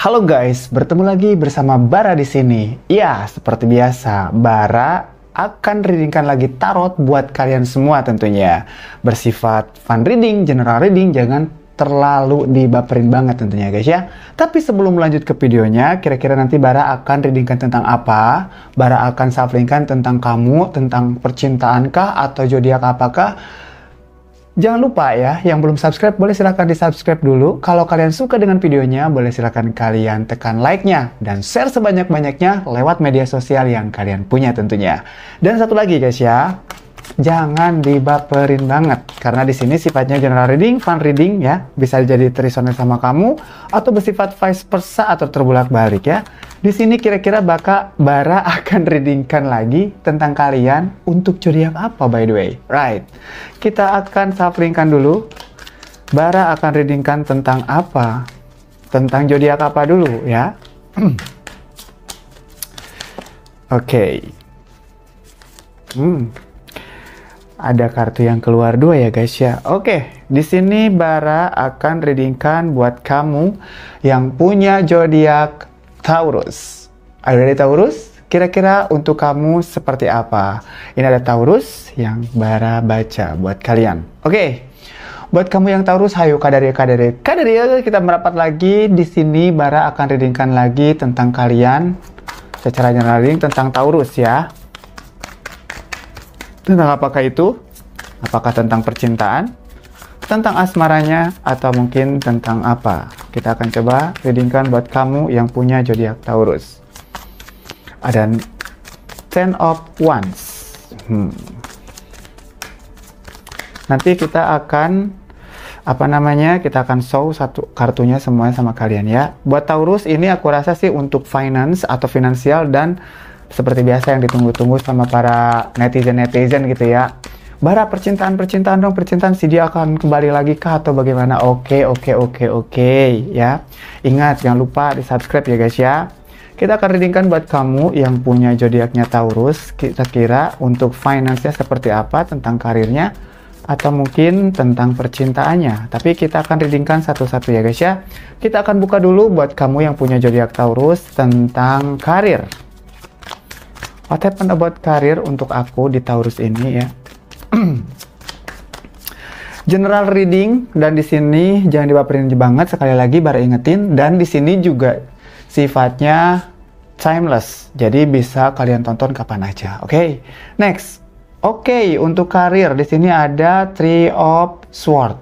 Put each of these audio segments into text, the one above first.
Halo guys, bertemu lagi bersama Bara di sini. Ya, seperti biasa, Bara akan readingkan lagi tarot buat kalian semua tentunya. Bersifat fun reading, general reading, jangan terlalu dibaperin banget tentunya guys ya. Tapi sebelum lanjut ke videonya, kira-kira nanti Bara akan readingkan tentang apa? Bara akan shufflingkan tentang kamu, tentang percintaankah atau zodiak apakah? Jangan lupa ya, yang belum subscribe boleh silahkan di subscribe dulu. Kalau kalian suka dengan videonya, boleh silahkan kalian tekan like-nya dan share sebanyak-banyaknya lewat media sosial yang kalian punya tentunya. Dan satu lagi guys ya, jangan dibaperin banget karena di sini sifatnya general reading, fun reading ya, bisa jadi terresonate sama kamu atau bersifat vice versa atau terbulak-balik ya. Di sini kira-kira Bara akan readingkan lagi tentang kalian untuk zodiak apa by the way. Right. Kita akan shufflingkan dulu. Bara akan readingkan tentang apa? Tentang zodiak apa dulu ya? Oke. Ada kartu yang keluar dua ya guys ya. Oke, di sini Bara akan readingkan buat kamu yang punya zodiak Taurus. Are you ready Taurus? Kira-kira untuk kamu seperti apa? Ini ada Taurus yang Bara baca buat kalian. Oke. Buat kamu yang Taurus, hayo Kadaria kita merapat lagi. Di sini Bara akan readingkan lagi tentang kalian secara general reading tentang Taurus ya. Tentang apakah itu? Apakah tentang percintaan? Tentang asmaranya? Atau mungkin tentang apa? Kita akan coba readingkan buat kamu yang punya zodiak Taurus. Ada Ten of Wands. Nanti kita akan kita akan show satu kartunya semuanya sama kalian ya. Buat Taurus ini aku rasa sih untuk finance atau finansial dan seperti biasa yang ditunggu-tunggu sama para netizen gitu ya. Bara percintaan dong, percintaan si dia akan kembali lagi kah atau bagaimana? Oke ya. Ingat jangan lupa di subscribe ya guys ya. Kita akan readingkan buat kamu yang punya zodiaknya Taurus, kira-kira untuk finance-nya seperti apa, tentang karirnya atau mungkin tentang percintaannya. Tapi kita akan readingkan satu-satu ya guys ya. Kita akan buka dulu buat kamu yang punya zodiak Taurus tentang karir. What happened about karir untuk aku di Taurus ini ya? General reading dan di sini jangan dibaperin banget, sekali lagi Bara ingetin, dan di sini juga sifatnya timeless. Jadi bisa kalian tonton kapan aja. Oke. Next. Oke, untuk karir di sini ada Three of Swords.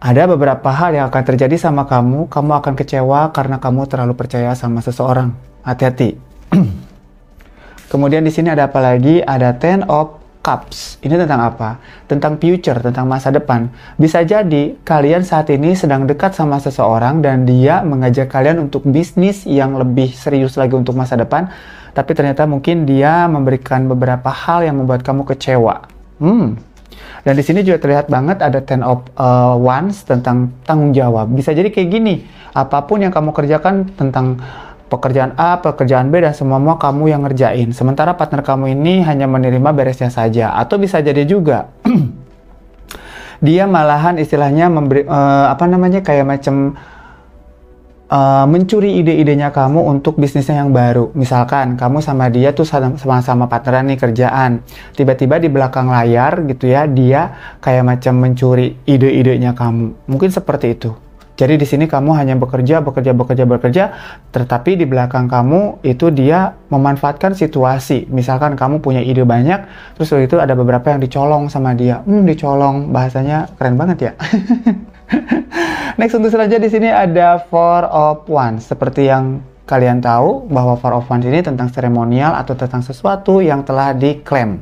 Ada beberapa hal yang akan terjadi sama kamu. Kamu akan kecewa karena kamu terlalu percaya sama seseorang. Hati-hati. Kemudian di sini ada apa lagi? Ada Ten of Cups. Ini tentang apa? Tentang future, tentang masa depan. Bisa jadi kalian saat ini sedang dekat sama seseorang dan dia mengajak kalian untuk bisnis yang lebih serius lagi untuk masa depan. Tapi ternyata mungkin dia memberikan beberapa hal yang membuat kamu kecewa. Dan di sini juga terlihat banget ada Ten of Wands tentang tanggung jawab. Bisa jadi kayak gini. Apapun yang kamu kerjakan tentang pekerjaan A, pekerjaan B, dan semua kamu yang ngerjain. Sementara partner kamu ini hanya menerima beresnya saja. Atau bisa jadi juga dia malahan istilahnya memberi kayak macam mencuri ide-idenya kamu untuk bisnisnya yang baru. Misalkan kamu sama dia tuh sama-sama partneran nih kerjaan. Tiba-tiba di belakang layar gitu ya, dia kayak macam mencuri ide-idenya kamu. Mungkin seperti itu. Jadi di sini kamu hanya bekerja, tetapi di belakang kamu itu dia memanfaatkan situasi. Misalkan kamu punya ide banyak, terus waktu itu ada beberapa yang dicolong sama dia. Dicolong, bahasanya keren banget ya. Next, untuk selanjutnya di sini ada Four of Wands. Seperti yang kalian tahu bahwa Four of Wands ini tentang seremonial atau tentang sesuatu yang telah diklaim,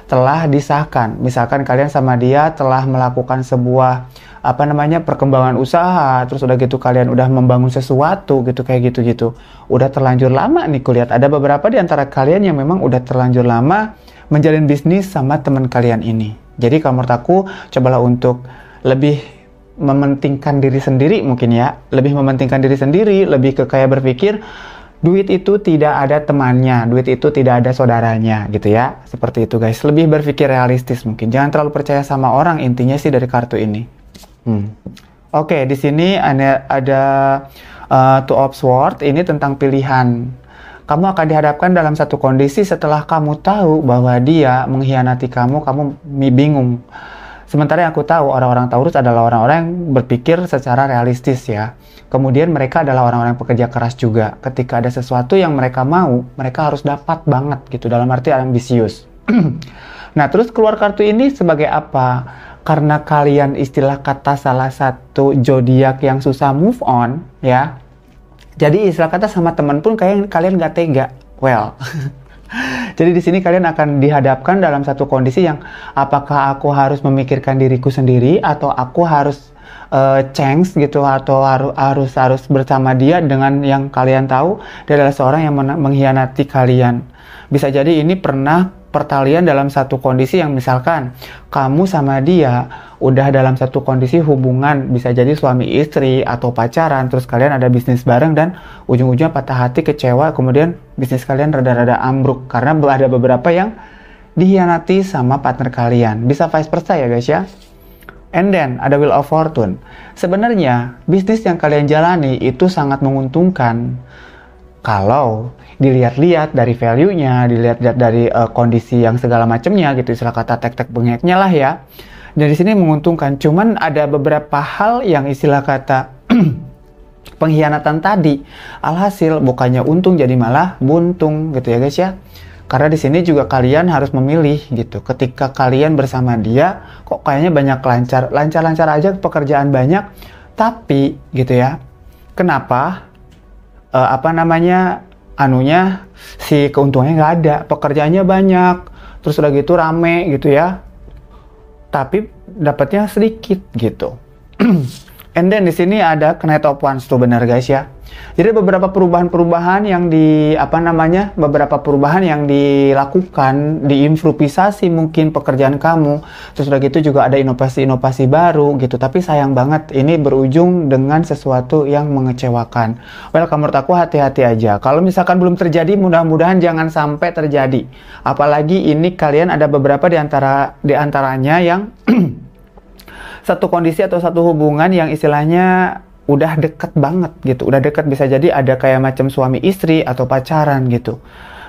telah disahkan. Misalkan kalian sama dia telah melakukan sebuah perkembangan usaha, terus udah gitu kalian udah membangun sesuatu gitu, kayak gitu. Udah terlanjur lama nih kulihat. Ada beberapa di antara kalian yang memang udah terlanjur lama menjalin bisnis sama teman kalian ini. Jadi kalau menurut aku, cobalah untuk lebih mementingkan diri sendiri mungkin ya. Lebih mementingkan diri sendiri, lebih ke kayak berpikir duit itu tidak ada temannya, duit itu tidak ada saudaranya gitu ya. Seperti itu guys, lebih berpikir realistis mungkin. Jangan terlalu percaya sama orang, intinya sih dari kartu ini. Oke, di sini ada Two of Swords ini tentang pilihan. Kamu akan dihadapkan dalam satu kondisi setelah kamu tahu bahwa dia mengkhianati kamu bingung. Sementara yang aku tahu, orang-orang Taurus adalah orang-orang yang berpikir secara realistis ya. Kemudian mereka adalah orang-orang pekerja keras juga. Ketika ada sesuatu yang mereka mau, mereka harus dapat banget gitu, dalam arti ambisius. Nah, terus keluar kartu ini sebagai apa? Karena kalian istilah kata salah satu zodiak yang susah move on ya. Jadi istilah kata sama teman pun kalian nggak tega. Well, jadi di sini kalian akan dihadapkan dalam satu kondisi yang apakah aku harus memikirkan diriku sendiri atau aku harus change gitu, atau harus bersama dia dengan yang kalian tahu dia adalah seorang yang mengkhianati kalian. Bisa jadi ini pernah pertalian dalam satu kondisi yang misalkan kamu sama dia udah dalam satu kondisi hubungan, bisa jadi suami istri atau pacaran, terus kalian ada bisnis bareng dan ujung-ujungnya patah hati, kecewa, kemudian bisnis kalian rada-rada ambruk karena ada beberapa yang dikhianati sama partner kalian. Bisa vice versa ya guys ya. And then ada Wheel of Fortune. Sebenarnya bisnis yang kalian jalani itu sangat menguntungkan kalau dilihat-lihat dari value-nya, dilihat-lihat dari kondisi yang segala macamnya gitu, istilah kata tek-tek bengeknya lah ya. Dan di sini menguntungkan. Cuman ada beberapa hal yang istilah kata pengkhianatan tadi, alhasil bukannya untung jadi malah buntung gitu ya guys ya. Karena di sini juga kalian harus memilih gitu. Ketika kalian bersama dia, kok kayaknya banyak lancar aja pekerjaan banyak, tapi gitu ya. Kenapa? Si keuntungannya nggak ada, pekerjaannya banyak, terus udah gitu rame gitu ya, tapi dapatnya sedikit gitu. And then di sini ada Knight of Wands tuh, benar guys ya. Jadi beberapa perubahan yang dilakukan, diimprovisasi mungkin pekerjaan kamu. Terus udah gitu juga ada inovasi-inovasi baru gitu. Tapi sayang banget ini berujung dengan sesuatu yang mengecewakan. Well, menurut aku hati-hati aja. Kalau misalkan belum terjadi, mudah-mudahan jangan sampai terjadi. Apalagi ini kalian ada beberapa di antaranya yang satu kondisi atau satu hubungan yang istilahnya udah deket banget gitu, udah deket, bisa jadi ada kayak macam suami istri atau pacaran gitu.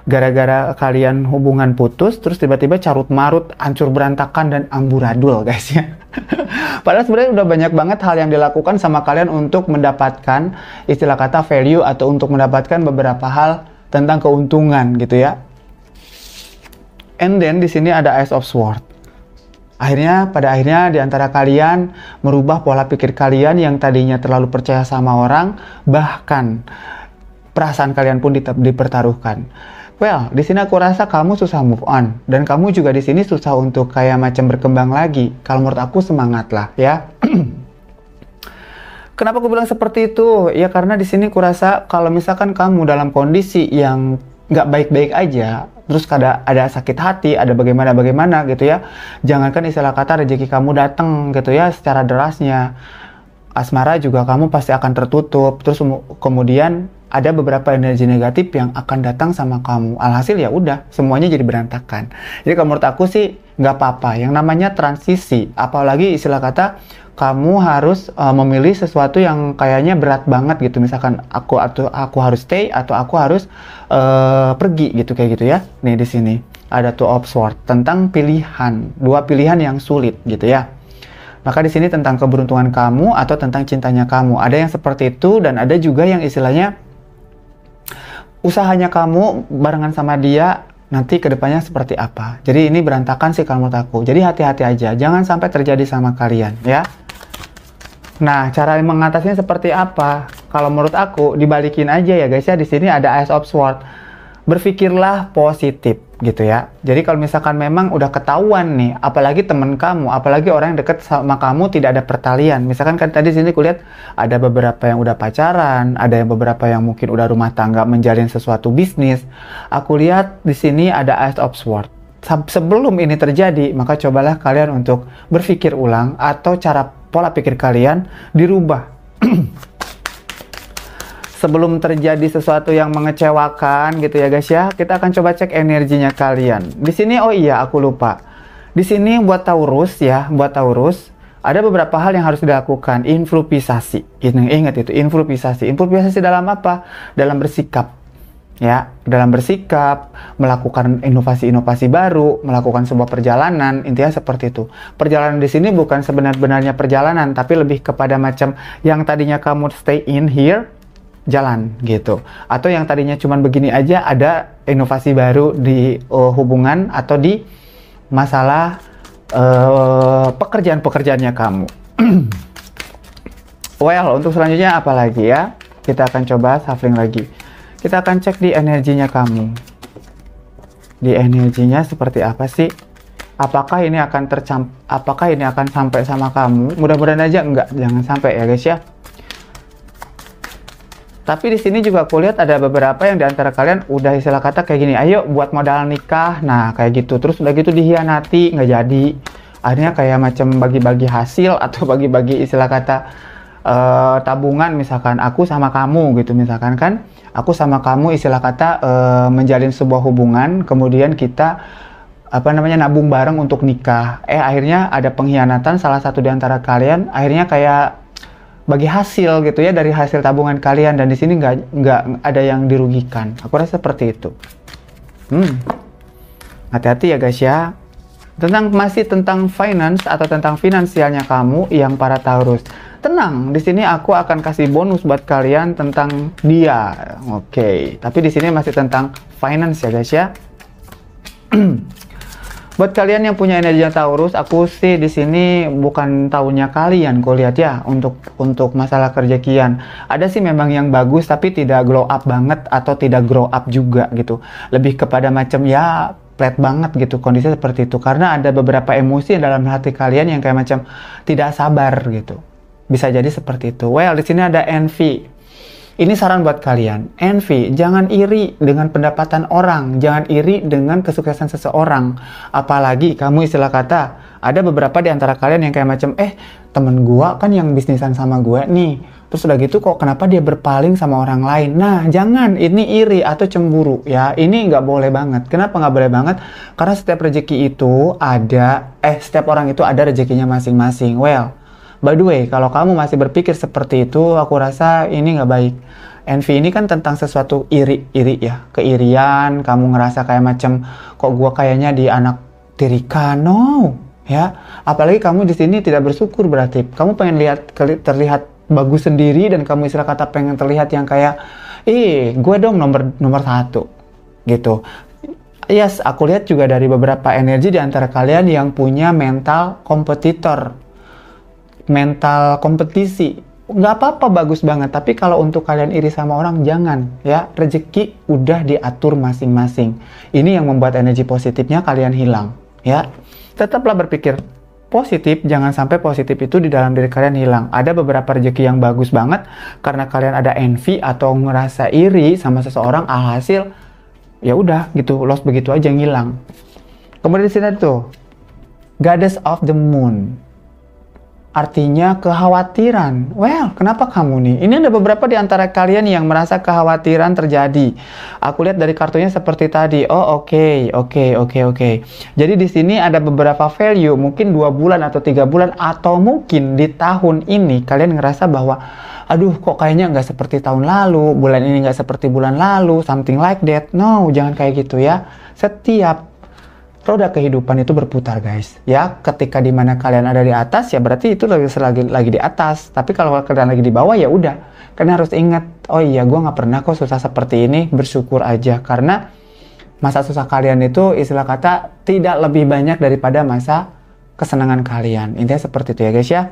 Gara-gara kalian hubungan putus, terus tiba-tiba carut marut, hancur berantakan dan amburadul guys ya. Padahal sebenarnya udah banyak banget hal yang dilakukan sama kalian untuk mendapatkan istilah kata value atau untuk mendapatkan beberapa hal tentang keuntungan gitu ya. And then di sini ada Ace of Swords. Pada akhirnya di antara kalian merubah pola pikir kalian yang tadinya terlalu percaya sama orang, bahkan perasaan kalian pun dipertaruhkan. Well, di sini aku rasa kamu susah move on dan kamu juga di sini susah untuk kayak macam berkembang lagi. Kalau menurut aku semangatlah ya. Kenapa aku bilang seperti itu? Ya karena di sini kurasa kalau misalkan kamu dalam kondisi yang nggak baik-baik aja, terus ada sakit hati, ada bagaimana gitu ya. Jangankan istilah kata rezeki kamu datang gitu ya secara derasnya, asmara juga kamu pasti akan tertutup. Terus kemudian ada beberapa energi negatif yang akan datang sama kamu. Alhasil ya udah semuanya jadi berantakan. Jadi kalau menurut aku sih nggak apa-apa. Yang namanya transisi, apalagi istilah kata kamu harus memilih sesuatu yang kayaknya berat banget gitu. Misalkan aku harus stay atau aku harus pergi gitu, kayak gitu ya. Nih di sini ada Two of Swords tentang pilihan, dua pilihan yang sulit gitu ya. Maka di sini tentang keberuntungan kamu atau tentang cintanya kamu. Ada yang seperti itu dan ada juga yang istilahnya usahanya kamu barengan sama dia nanti kedepannya seperti apa. Jadi ini berantakan sih kalau menurut aku. Jadi hati-hati aja, jangan sampai terjadi sama kalian ya. Nah, cara mengatasinya seperti apa? Kalau menurut aku dibalikin aja ya guys ya. Di sini ada Ace of Swords. Berpikirlah positif gitu ya. Jadi kalau misalkan memang udah ketahuan nih, apalagi temen kamu, apalagi orang yang deket sama kamu tidak ada pertalian. Misalkan kan tadi sini kulihat ada beberapa yang udah pacaran, ada yang beberapa yang mungkin udah rumah tangga menjalin sesuatu bisnis. Aku lihat di sini ada Ace of Swords. Sebelum ini terjadi, maka cobalah kalian untuk berpikir ulang atau pola pikir kalian dirubah. Sebelum terjadi sesuatu yang mengecewakan gitu ya guys ya, kita akan coba cek energinya kalian. Di sini oh iya aku lupa. Di sini buat Taurus ya, buat Taurus, Ada beberapa hal yang harus dilakukan, improvisasi. Ingat itu, improvisasi. Improvisasi dalam apa? Dalam bersikap. Ya, dalam bersikap, melakukan inovasi-inovasi baru, melakukan sebuah perjalanan, intinya seperti itu. Perjalanan di sini bukan sebenar-benarnya perjalanan, tapi lebih kepada macam yang tadinya kamu stay in here, jalan gitu. Atau yang tadinya cuman begini aja, ada inovasi baru di hubungan atau di masalah pekerjaan-pekerjaannya kamu. Well, untuk selanjutnya apa lagi ya? Kita akan coba shuffling lagi. Kita akan cek di energinya kamu. Di energinya seperti apa sih? Apakah ini akan sampai sama kamu? Mudah-mudahan aja enggak, jangan sampai ya guys ya. Tapi di sini juga aku lihat ada beberapa yang diantara kalian udah istilah kata kayak gini, ayo buat modal nikah, nah kayak gitu. Terus udah gitu dihianati, nggak jadi. Akhirnya kayak macam bagi-bagi hasil atau bagi-bagi istilah kata tabungan, misalkan aku sama kamu gitu, misalkan kan aku sama kamu istilah kata menjalin sebuah hubungan, kemudian kita nabung bareng untuk nikah. Akhirnya ada pengkhianatan salah satu di antara kalian, akhirnya kayak bagi hasil gitu ya dari hasil tabungan kalian, dan di sini nggak ada yang dirugikan. Aku rasa seperti itu. Hati-hati ya guys ya. Masih tentang finance atau tentang finansialnya kamu yang para Taurus. Tenang, di sini aku akan kasih bonus buat kalian tentang dia. Oke, tapi di sini masih tentang finance ya guys ya. Buat kalian yang punya energi Taurus, aku sih di sini bukan tahunnya kalian, kau lihat ya, untuk masalah kerejekian. Ada sih memang yang bagus, tapi tidak glow up banget atau tidak grow up juga gitu. Lebih kepada macam ya flat banget gitu, kondisi seperti itu. Karena ada beberapa emosi dalam hati kalian yang kayak macam tidak sabar gitu. Bisa jadi seperti itu. Well, di sini ada envy. Ini saran buat kalian. Envy, jangan iri dengan pendapatan orang, jangan iri dengan kesuksesan seseorang. Apalagi kamu istilah kata, ada beberapa di antara kalian yang kayak macam, temen gua kan yang bisnisan sama gua nih. Terus udah gitu kok kenapa dia berpaling sama orang lain? Nah, jangan, ini iri atau cemburu ya. Ini nggak boleh banget. Kenapa nggak boleh banget? Karena setiap rezeki itu setiap orang itu ada rezekinya masing-masing. Well, by the way, kalau kamu masih berpikir seperti itu, aku rasa ini nggak baik. Envy ini kan tentang sesuatu iri ya. Keirian, kamu ngerasa kayak macam, kok gua kayaknya di anak tirikan? No, ya. Apalagi kamu di sini tidak bersyukur berarti. Kamu pengen terlihat bagus sendiri, dan kamu istilah kata pengen terlihat yang kayak, gue dong nomor satu, gitu. Yes, aku lihat juga dari beberapa energi di antara kalian yang punya mental kompetitor. Mental kompetisi, nggak apa-apa, bagus banget. Tapi kalau untuk kalian iri sama orang, jangan ya. Rezeki udah diatur masing-masing. Ini yang membuat energi positifnya kalian hilang ya. Tetaplah berpikir positif, jangan sampai positif itu di dalam diri kalian hilang. Ada beberapa rezeki yang bagus banget karena kalian ada envy atau ngerasa iri sama seseorang, alhasil ya udah gitu, lost begitu aja ngilang. Kemudian di sini tuh Goddess of the Moon. Artinya kekhawatiran. Well, kenapa kamu nih? Ini ada beberapa di antara kalian yang merasa kekhawatiran terjadi. Aku lihat dari kartunya seperti tadi. Oh, oke. Jadi di sini ada beberapa value, mungkin 2 bulan atau 3 bulan, atau mungkin di tahun ini kalian ngerasa bahwa, aduh kok kayaknya nggak seperti tahun lalu, bulan ini nggak seperti bulan lalu, something like that. No, jangan kayak gitu ya. Setiap roda kehidupan itu berputar guys ya. Ketika dimana kalian ada di atas ya berarti itu lagi di atas. Tapi kalau kalian lagi di bawah ya udah, kalian harus ingat, oh iya gue nggak pernah kok susah seperti ini. Bersyukur aja, karena masa susah kalian itu istilah kata tidak lebih banyak daripada masa kesenangan kalian. Intinya seperti itu ya guys ya.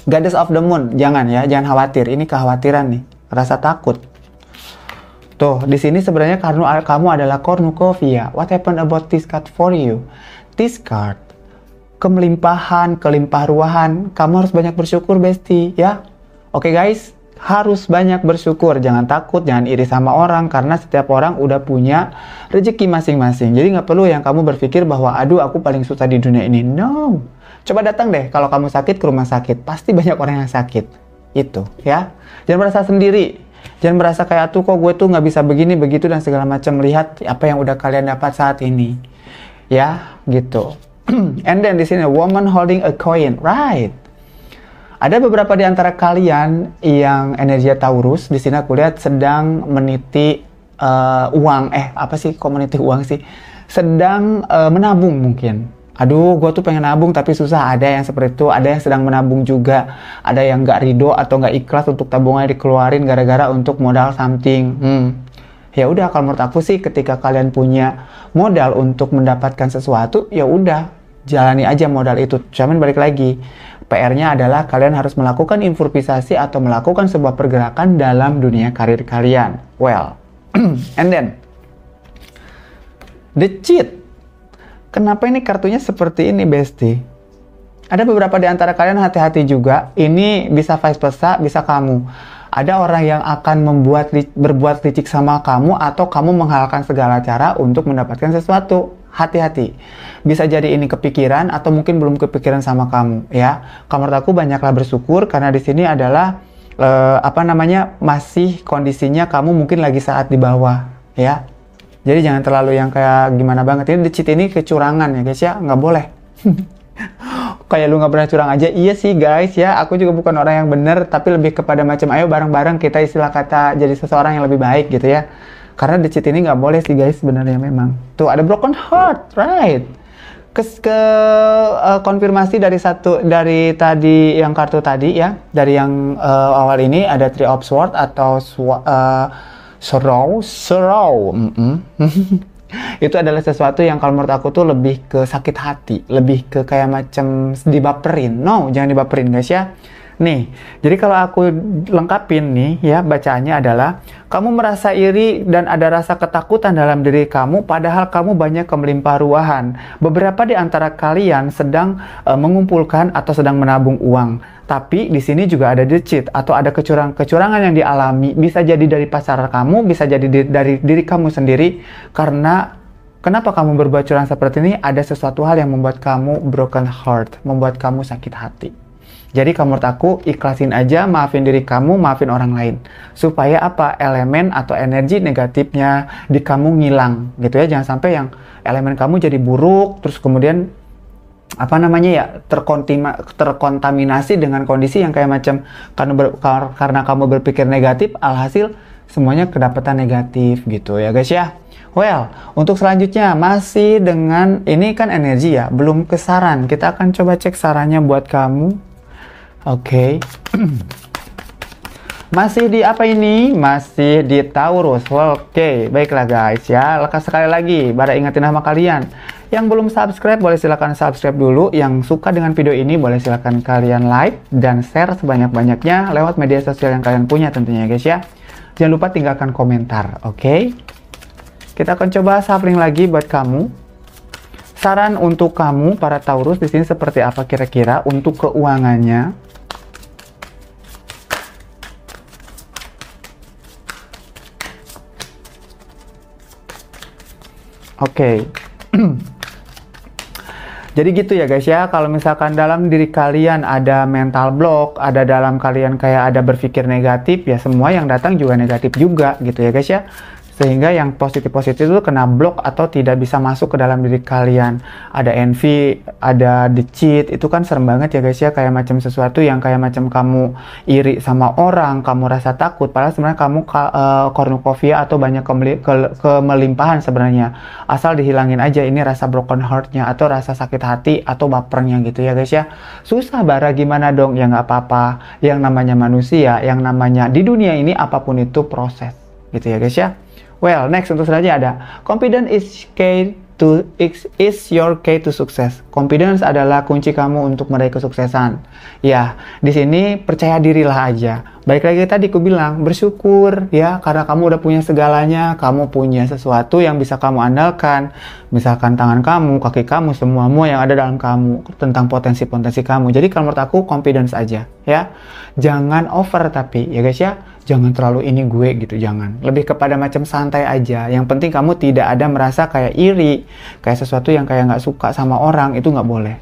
Goddess of the Moon, jangan khawatir. Ini kekhawatiran nih, rasa takut. Tuh, di sini sebenarnya karena kamu adalah cornucopia. What happened about this card for you? This card, kelimpah ruahan. Kamu harus banyak bersyukur, bestie, ya. Oke guys, harus banyak bersyukur. Jangan takut, jangan iri sama orang, karena setiap orang udah punya rezeki masing-masing. Jadi nggak perlu yang kamu berpikir bahwa, aduh aku paling susah di dunia ini. No. Coba datang deh, kalau kamu sakit ke rumah sakit, pasti banyak orang yang sakit. Itu, ya. Jangan merasa sendiri. Jangan merasa kayak tuh kok gue tuh nggak bisa begini begitu dan segala macam. Lihat apa yang udah kalian dapat saat ini, ya gitu. And then di sini woman holding a coin, right? Ada beberapa di antara kalian yang energi Taurus di sini aku lihat sedang meniti uang, apa sih kok meniti uang sih? Sedang menabung mungkin. Aduh, gue tuh pengen nabung tapi susah. Ada yang seperti itu, ada yang sedang menabung juga. Ada yang nggak ridho atau nggak ikhlas untuk tabungannya dikeluarin gara-gara untuk modal something. Ya udah, kalau menurut aku sih ketika kalian punya modal untuk mendapatkan sesuatu, ya udah jalani aja modal itu. Cuman balik lagi, PR-nya adalah kalian harus melakukan improvisasi atau melakukan sebuah pergerakan dalam dunia karir kalian. Well, and then the cheat. Kenapa ini kartunya seperti ini, Besti? Ada beberapa di antara kalian hati-hati juga. Ini bisa vice versa, bisa kamu. Ada orang yang akan berbuat licik sama kamu atau kamu menghalalkan segala cara untuk mendapatkan sesuatu. Hati-hati. Bisa jadi ini kepikiran atau mungkin belum kepikiran sama kamu, ya. Kalau menurut aku banyaklah bersyukur karena di sini adalah masih kondisinya kamu mungkin lagi saat di bawah, ya. Jadi jangan terlalu yang kayak gimana banget. Ini cheat ini kecurangan ya guys ya, nggak boleh. Kayak lu nggak pernah curang aja. Iya sih guys ya, aku juga bukan orang yang bener, tapi lebih kepada macam ayo bareng-bareng kita istilah kata jadi seseorang yang lebih baik gitu ya. Karena the cheat ini nggak boleh sih guys sebenarnya memang. Tuh ada broken heart, right? Konfirmasi dari tadi yang kartu tadi ya, dari yang awal ini ada Three of Swords atau sorrow. Itu adalah sesuatu yang kalau menurut aku tuh lebih ke sakit hati, lebih ke kayak macam dibaperin. No, jangan dibaperin guys ya. Nih, jadi kalau aku lengkapin nih ya, bacaannya adalah kamu merasa iri dan ada rasa ketakutan dalam diri kamu padahal kamu banyak kemelimpah ruahan. Beberapa di antara kalian sedang mengumpulkan atau sedang menabung uang. Tapi di sini juga ada the cheat atau ada kecurangan yang dialami. Bisa jadi dari pasangan kamu, bisa jadi dari diri kamu sendiri. Karena kenapa kamu berbuat curang seperti ini? Ada sesuatu hal yang membuat kamu broken heart, membuat kamu sakit hati. Jadi kalau menurut aku ikhlasin aja, maafin diri kamu, maafin orang lain. Supaya apa? Elemen atau energi negatifnya di kamu ngilang gitu ya. Jangan sampai yang elemen kamu jadi buruk, terus kemudian terkontaminasi dengan kondisi yang kayak macam karena kamu berpikir negatif, alhasil semuanya kedapatan negatif gitu ya guys ya. Well, untuk selanjutnya masih dengan ini kan energi ya, belum ke saran. Kita akan coba cek sarannya buat kamu. Oke. Masih di apa ini? Masih di Taurus. Oke, baiklah guys ya. Sekali lagi, pada ingetin nama kalian. Yang belum subscribe, boleh silahkan subscribe dulu. Yang suka dengan video ini, boleh silahkan kalian like dan share sebanyak-banyaknya lewat media sosial yang kalian punya tentunya guys ya. Jangan lupa tinggalkan komentar, oke? Kita akan coba shuffling lagi buat kamu. Saran untuk kamu para Taurus di sini seperti apa kira-kira untuk keuangannya? Oke. Jadi gitu ya guys ya, kalau misalkan dalam diri kalian ada mental block, ada dalam kalian kayak ada berpikir negatif, ya semua yang datang juga negatif juga gitu ya guys ya. Sehingga yang positif-positif itu kena blok atau tidak bisa masuk ke dalam diri kalian. Ada envy, ada the cheat, itu kan serem banget ya guys ya. Kayak macam sesuatu yang kayak macam kamu iri sama orang, kamu rasa takut. Padahal sebenarnya kamu cornucopia atau banyak kemelimpahan sebenarnya. Asal dihilangin aja ini rasa broken heart-nya atau rasa sakit hati atau bapernya gitu ya guys ya. Susah bara gimana dong? Ya nggak apa-apa. Yang namanya manusia, yang namanya di dunia ini apapun itu proses gitu ya guys ya. Well, next untuk selanjutnya ada confidence is your key to success. Confidence adalah kunci kamu untuk meraih kesuksesan. Ya, di sini percaya dirilah aja. Baik lagi tadi aku bilang bersyukur ya karena kamu udah punya segalanya, kamu punya sesuatu yang bisa kamu andalkan. Misalkan tangan kamu, kaki kamu, semua yang ada dalam kamu tentang potensi-potensi kamu. Jadi kalau menurut aku confidence aja ya. Jangan over tapi ya guys ya. Jangan terlalu ini gue gitu, jangan. Lebih kepada macam santai aja. Yang penting kamu tidak ada merasa kayak iri, kayak sesuatu yang kayak nggak suka sama orang, itu nggak boleh.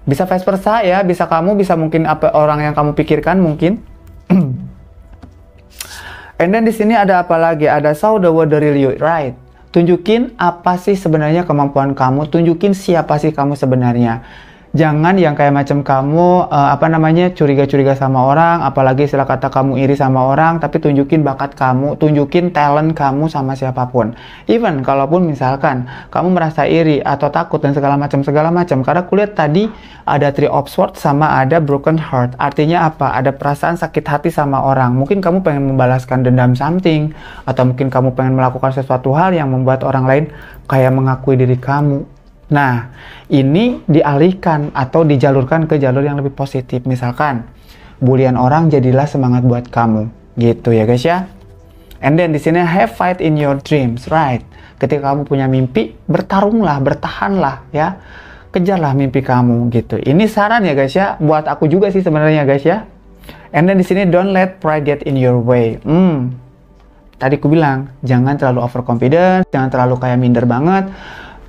Bisa vice versa ya, bisa kamu, bisa mungkin apa orang yang kamu pikirkan mungkin. And then di sini ada apa lagi? Ada saw the world the real you, right? Tunjukin apa sih sebenarnya kemampuan kamu, tunjukin siapa sih kamu sebenarnya. Jangan yang kayak macam kamu curiga-curiga sama orang, apalagi istilah kata kamu iri sama orang, tapi tunjukin bakat kamu, tunjukin talent kamu sama siapapun. Even kalaupun misalkan kamu merasa iri atau takut dan segala macam, karena kulihat tadi ada Three of Swords sama ada Broken Heart. Artinya apa? Ada perasaan sakit hati sama orang. Mungkin kamu pengen membalaskan dendam something, atau mungkin kamu pengen melakukan sesuatu hal yang membuat orang lain kayak mengakui diri kamu. Nah, ini dialihkan atau dijalurkan ke jalur yang lebih positif. Misalkan, bulian orang jadilah semangat buat kamu. Gitu ya guys ya. And then di sini have fight in your dreams, right? Ketika kamu punya mimpi, bertarunglah, bertahanlah ya. Kejarlah mimpi kamu gitu. Ini saran ya guys ya, buat aku juga sih sebenarnya guys ya. And then di sini don't let pride get in your way. Tadi aku bilang, jangan terlalu overconfident, jangan terlalu kayak minder banget.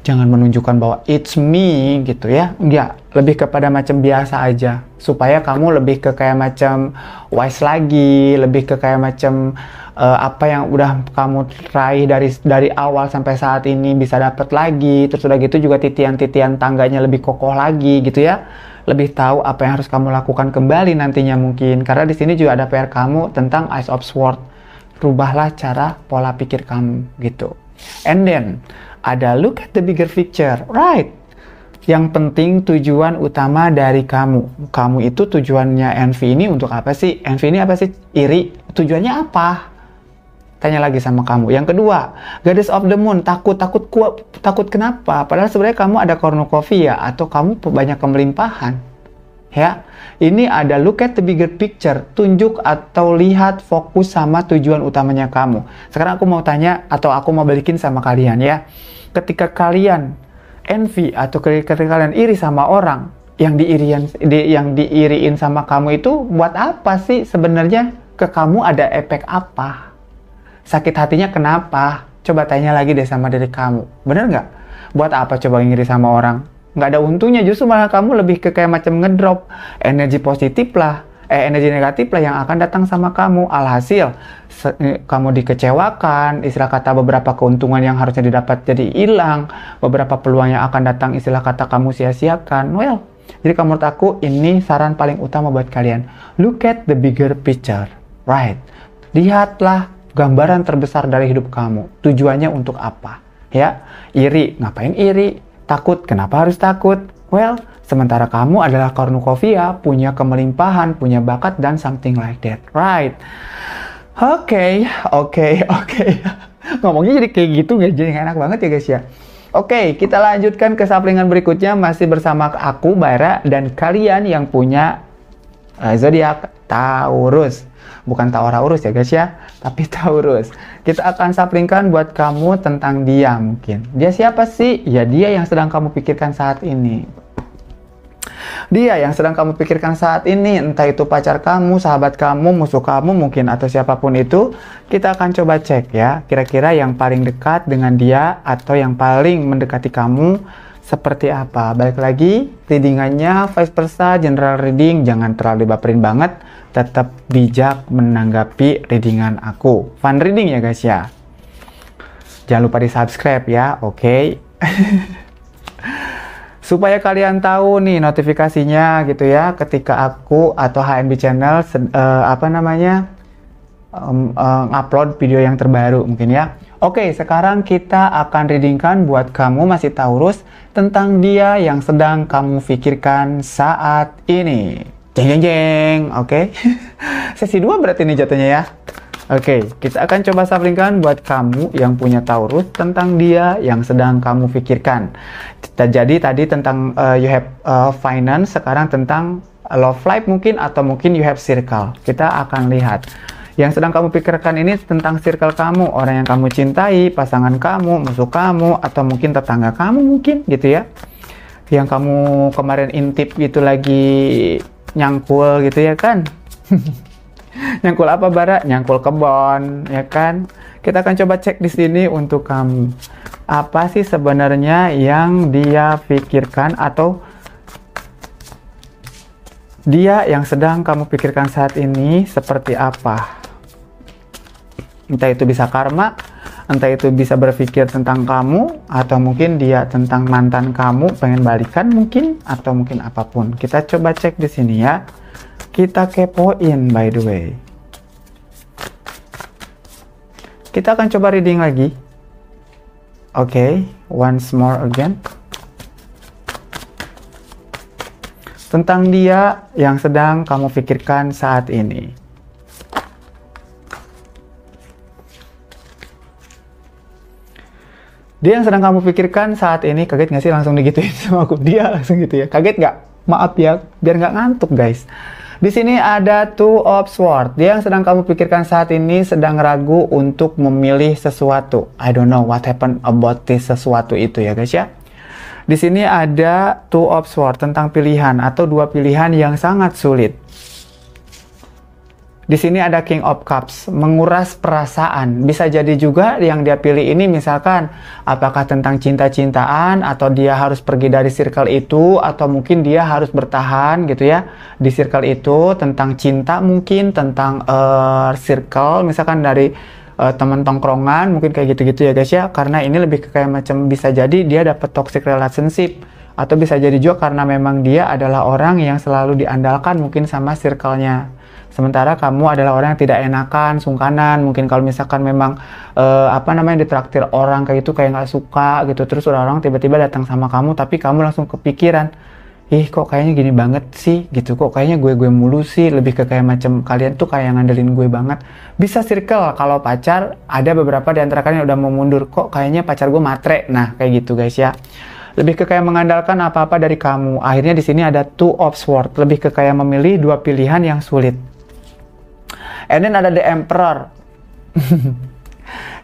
Jangan menunjukkan bahwa it's me gitu ya. Enggak, lebih kepada macam biasa aja. Supaya kamu lebih ke kayak macam wise lagi, lebih ke kayak macam apa yang udah kamu raih dari awal sampai saat ini bisa dapat lagi. Terus udah gitu juga titian-titian tangganya lebih kokoh lagi gitu ya. Lebih tahu apa yang harus kamu lakukan kembali nantinya mungkin. Karena di sini juga ada PR kamu tentang Ace of Swords. Rubahlah cara pola pikir kamu gitu. And then ada look at the bigger picture, right? Yang penting tujuan utama dari kamu. Kamu itu tujuannya envy ini untuk apa sih? Envy ini apa sih? Iri. Tujuannya apa? Tanya lagi sama kamu. Yang kedua, Goddess of the Moon. Takut kenapa? Padahal sebenarnya kamu ada cornucopia atau kamu banyak kemelimpahan. Ya, ini ada look at the bigger picture. Tunjuk atau lihat fokus sama tujuan utamanya kamu. Sekarang aku mau tanya atau aku mau balikin sama kalian ya. Ketika kalian envy atau ketika kalian iri sama orang yang diiriin sama kamu itu buat apa sih sebenarnya? Ke kamu ada efek apa? Sakit hatinya kenapa? Coba tanya lagi deh sama diri kamu. Bener nggak? Buat apa coba ngiri sama orang? Nggak ada untungnya, justru malah kamu lebih ke kayak macam ngedrop energi positif lah, energi negatif lah yang akan datang sama kamu. Alhasil kamu dikecewakan, istilah kata beberapa keuntungan yang harusnya didapat jadi hilang, beberapa peluang yang akan datang istilah kata kamu sia-siakan. Well, jadi kamu menurut aku ini saran paling utama buat kalian. Look at the bigger picture, right? Lihatlah gambaran terbesar dari hidup kamu. Tujuannya untuk apa? Ya, iri, ngapain iri? Takut, kenapa harus takut? Well, sementara kamu adalah cornucopia, punya kemelimpahan, punya bakat, dan something like that, right? Oke. Ngomongnya jadi kayak gitu, nggak jadi enak banget ya guys ya. Oke, kita lanjutkan ke saplingan berikutnya, masih bersama aku, Baira, dan kalian yang punya zodiak Taurus. Bukan Taurus ya guys ya, tapi Taurus. Kita akan saplingkan buat kamu tentang dia mungkin. Dia siapa sih? Ya dia yang sedang kamu pikirkan saat ini. Dia yang sedang kamu pikirkan saat ini, entah itu pacar kamu, sahabat kamu, musuh kamu mungkin, atau siapapun itu. Kita akan coba cek ya, kira-kira yang paling dekat dengan dia atau yang paling mendekati kamu seperti apa. Balik lagi, readingannya vice versa, general reading, jangan terlalu baperin banget. Tetap bijak menanggapi readingan aku. Fun reading ya guys ya. Jangan lupa di subscribe ya, oke? Supaya kalian tahu nih notifikasinya gitu ya, ketika aku atau HNB Channel upload video yang terbaru mungkin ya. Oke, sekarang kita akan readingkan buat kamu masih Taurus tentang dia yang sedang kamu pikirkan saat ini. Jeng, oke. Sesi 2 berarti ini jatuhnya ya. Oke, kita akan coba saplingkan buat kamu yang punya Taurus tentang dia yang sedang kamu pikirkan. Jadi tadi tentang you have finance, sekarang tentang love life mungkin, atau mungkin you have circle. Kita akan lihat. Yang sedang kamu pikirkan ini tentang circle kamu, orang yang kamu cintai, pasangan kamu, musuh kamu, atau mungkin tetangga kamu mungkin gitu ya. Yang kamu kemarin intip gitu lagi nyangkul gitu ya kan. Nyangkul apa Bara? Nyangkul kebon ya kan. Kita akan coba cek di sini untuk kamu. Apa sih sebenarnya yang dia pikirkan atau dia yang sedang kamu pikirkan saat ini seperti apa? Entah itu bisa karma Entah itu bisa berpikir tentang kamu, atau mungkin dia tentang mantan kamu, pengen balikan mungkin, atau mungkin apapun. Kita coba cek di sini ya. Kita kepoin by the way. Kita akan coba reading lagi. Oke, once more again. Tentang dia yang sedang kamu pikirkan saat ini. Dia yang sedang kamu pikirkan saat ini, kaget nggak sih langsung digituin sama aku? Dia langsung gitu ya, kaget nggak? Maaf ya, biar nggak ngantuk guys. Di sini ada Two of Swords. Dia yang sedang kamu pikirkan saat ini sedang ragu untuk memilih sesuatu. I don't know what happened about this sesuatu itu ya guys ya. Di sini ada Two of Swords tentang pilihan atau dua pilihan yang sangat sulit. Di sini ada King of Cups, menguras perasaan. Bisa jadi juga yang dia pilih ini misalkan apakah tentang cinta-cintaan, atau dia harus pergi dari circle itu, atau mungkin dia harus bertahan gitu ya di circle itu, tentang cinta mungkin, tentang circle misalkan dari teman tongkrongan, mungkin kayak gitu-gitu ya guys ya. Karena ini lebih ke kayak macam bisa jadi dia dapat toxic relationship, atau bisa jadi juga karena memang dia adalah orang yang selalu diandalkan mungkin sama circle-nya. Sementara kamu adalah orang yang tidak enakan, sungkanan, mungkin kalau misalkan memang ditraktir orang kayak gitu, kayak nggak suka gitu, terus orang-orang tiba-tiba datang sama kamu, tapi kamu langsung kepikiran, ih kok kayaknya gini banget sih, gitu, kok kayaknya gue mulu sih, lebih ke kayak macam kalian tuh kayak ngandelin gue banget. Bisa circle, kalau pacar, ada beberapa di antara kalian yang udah mau mundur, kok kayaknya pacar gue matre, nah kayak gitu guys ya. Lebih ke kayak mengandalkan apa-apa dari kamu. Akhirnya di sini ada Two of Swords, lebih ke kayak memilih dua pilihan yang sulit. And then ada The Emperor.